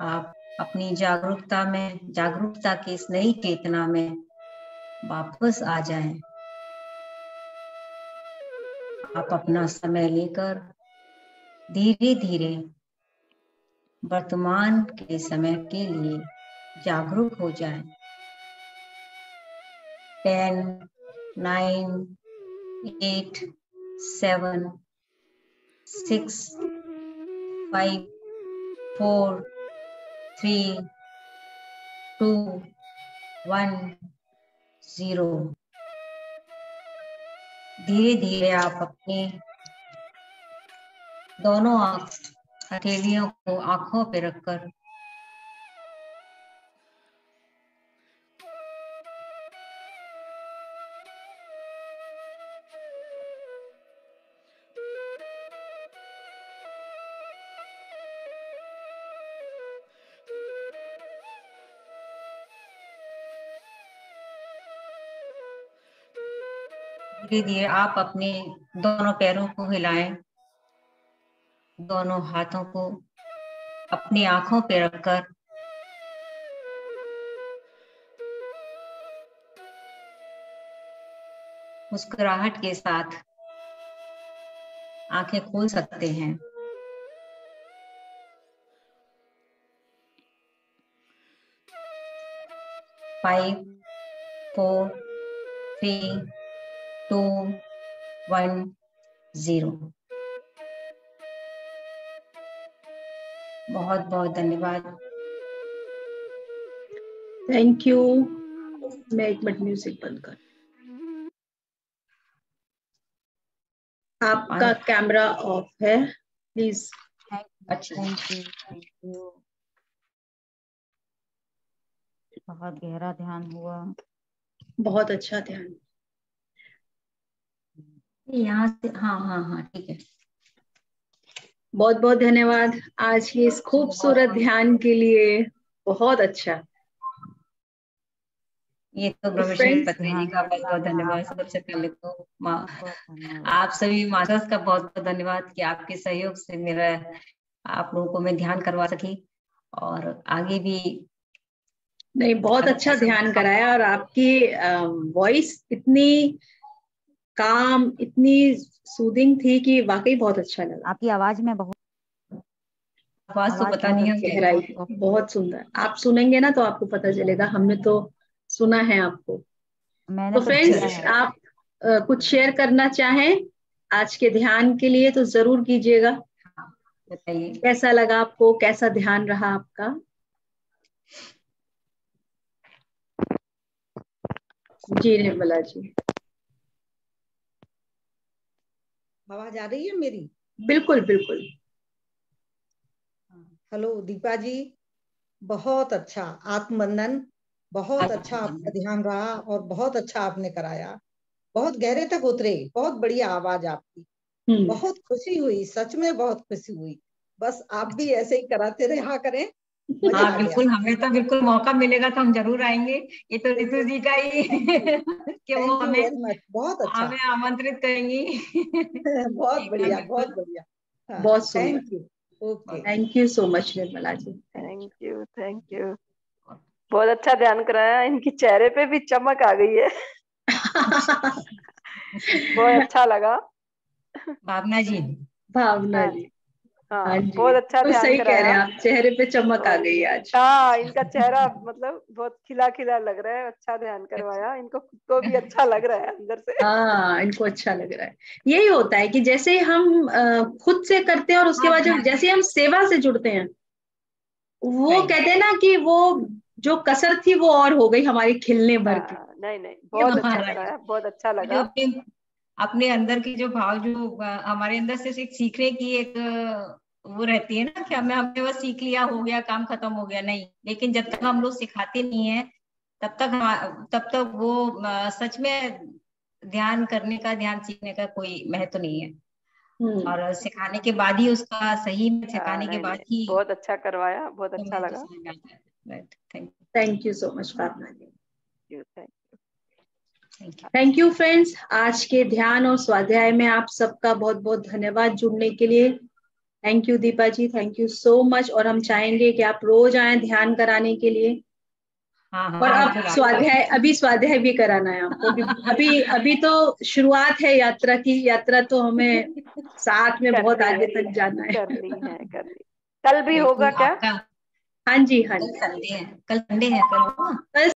आप अपनी जागरूकता की इस नई चेतना में वापस आ जाएं। आप अपना समय लेकर धीरे धीरे वर्तमान के समय के लिए जागरूक हो जाएं। 10, 9, 8, 7, 6, 5, 4, 3, 2, 1, 0। धीरे धीरे आप अपनी दोनों हथेलियों को आंखों पे रखकर धीरे धीरे आप अपने दोनों पैरों को हिलाएं। दोनों हाथों को अपनी आंखों पे रखकर मुस्कुराहट के साथ आंखें खोल सकते हैं। फाइव, 4, 3, 2, 1, 0। बहुत बहुत धन्यवाद। Thank you. मैं एक मिनट म्यूजिक बंद कर। आपका कैमरा ऑफ है, प्लीज। Thank you. बहुत गहरा ध्यान हुआ। बहुत अच्छा ध्यान। यहाँ से हाँ, ठीक है। बहुत बहुत धन्यवाद आज की इस खूबसूरत ध्यान के लिए। बहुत अच्छा। ये तो ब्रह्मश्री पत्नी जी का बहुत बहुत धन्यवाद। सबसे पहले तो आप सभी मास्टर्स का बहुत बहुत धन्यवाद कि आपके सहयोग से मेरा आप लोगों को मैं ध्यान करवा सकी और आगे भी। नहीं, बहुत अच्छा ध्यान कराया और आपकी वॉइस इतनी काम, इतनी सूदिंग थी कि वाकई बहुत अच्छा लगा। आपकी आवाज में बहुत आवाज तो पता नहीं है, गहराई है, बहुत सुंदर। आप सुनेंगे ना तो आपको पता चलेगा, हमने तो सुना है आपको। मैंने तो फ्रेंड्स, आप कुछ शेयर करना चाहें आज के ध्यान के लिए तो जरूर कीजिएगा। बताइए कैसा लगा आपको, कैसा ध्यान रहा आपका? जी निर्मला जी। आवाज आ रही है मेरी? बिल्कुल बिल्कुल। हेलो दीपा जी, बहुत अच्छा आत्मबंधन, बहुत अच्छा आपका ध्यान रहा और बहुत अच्छा आपने कराया। बहुत गहरे तक उतरे, बहुत बढ़िया आवाज आपकी। बहुत खुशी हुई, सच में बहुत खुशी हुई। बस आप भी ऐसे ही कराते रहा करें। हाँ बिल्कुल, हमें तो बिल्कुल मौका मिलेगा तो हम जरूर आएंगे। ये तो ऋतु जी का ही कि वो हमें बहुत अच्छा, हमें आमंत्रित करेंगी। बहुत बढ़िया, बहुत बढ़िया। बहुत थैंक सुंदर। You. Okay, thank you so much Nirmala ji. Thank you, thank you. बहुत अच्छा ध्यान कराया। इनकी चेहरे पे भी चमक आ गई है। बहुत अच्छा लगा। भावना जी। भावना जी, हाँ जी, बहुत अच्छा तो ध्यान सही कह रहे हैं कराया। आप, चेहरे पे चमक आ गई आज। हाँ, इनका चेहरा मतलब बहुत खिला खिला लग रहा है। अच्छा ध्यान करवाया, इनको खुद को भी अच्छा लग रहा है अंदर से। हाँ, इनको अच्छा लग रहा है। यही होता है कि जैसे हम खुद से करते हैं और उसके बाद जब जैसे हम सेवा से जुड़ते हैं, वो कहते हैं ना कि वो जो कसर थी वो और हो गई हमारी खिलने भर की। नहीं नहीं, बहुत अच्छा कराया, बहुत अच्छा लगा। जो अपने अंदर की जो भाव, जो हमारे अंदर से सीखने की एक वो रहती है ना कि हमने बस सीख लिया, हो गया, काम खत्म हो गया, नहीं। लेकिन जब तक हम लोग सिखाते नहीं है तब तक वो सच में ध्यान करने का, ध्यान सीखने का कोई महत्व नहीं है। और सिखाने के बाद ही उसका सही में सिखाने के बाद ही बहुत अच्छा करवाया, बहुत अच्छा लगा। Thank you so much Bhavana ji. Thank thank you friends, आज के ध्यान और स्वाध्याय में आप सबका बहुत बहुत धन्यवाद जुड़ने के लिए। Thank you Deepa ji, thank you so much. और हम चाहेंगे कि आप रोज आए ध्यान कराने के लिए। और अब स्वाध्याय भी कराना है आपको। अभी तो शुरुआत है यात्रा की। यात्रा तो हमें साथ में बहुत आगे तक जाना है। करनी है। कल भी होगा क्या? हाँ जी, हाँ जी, कल संडे है, कल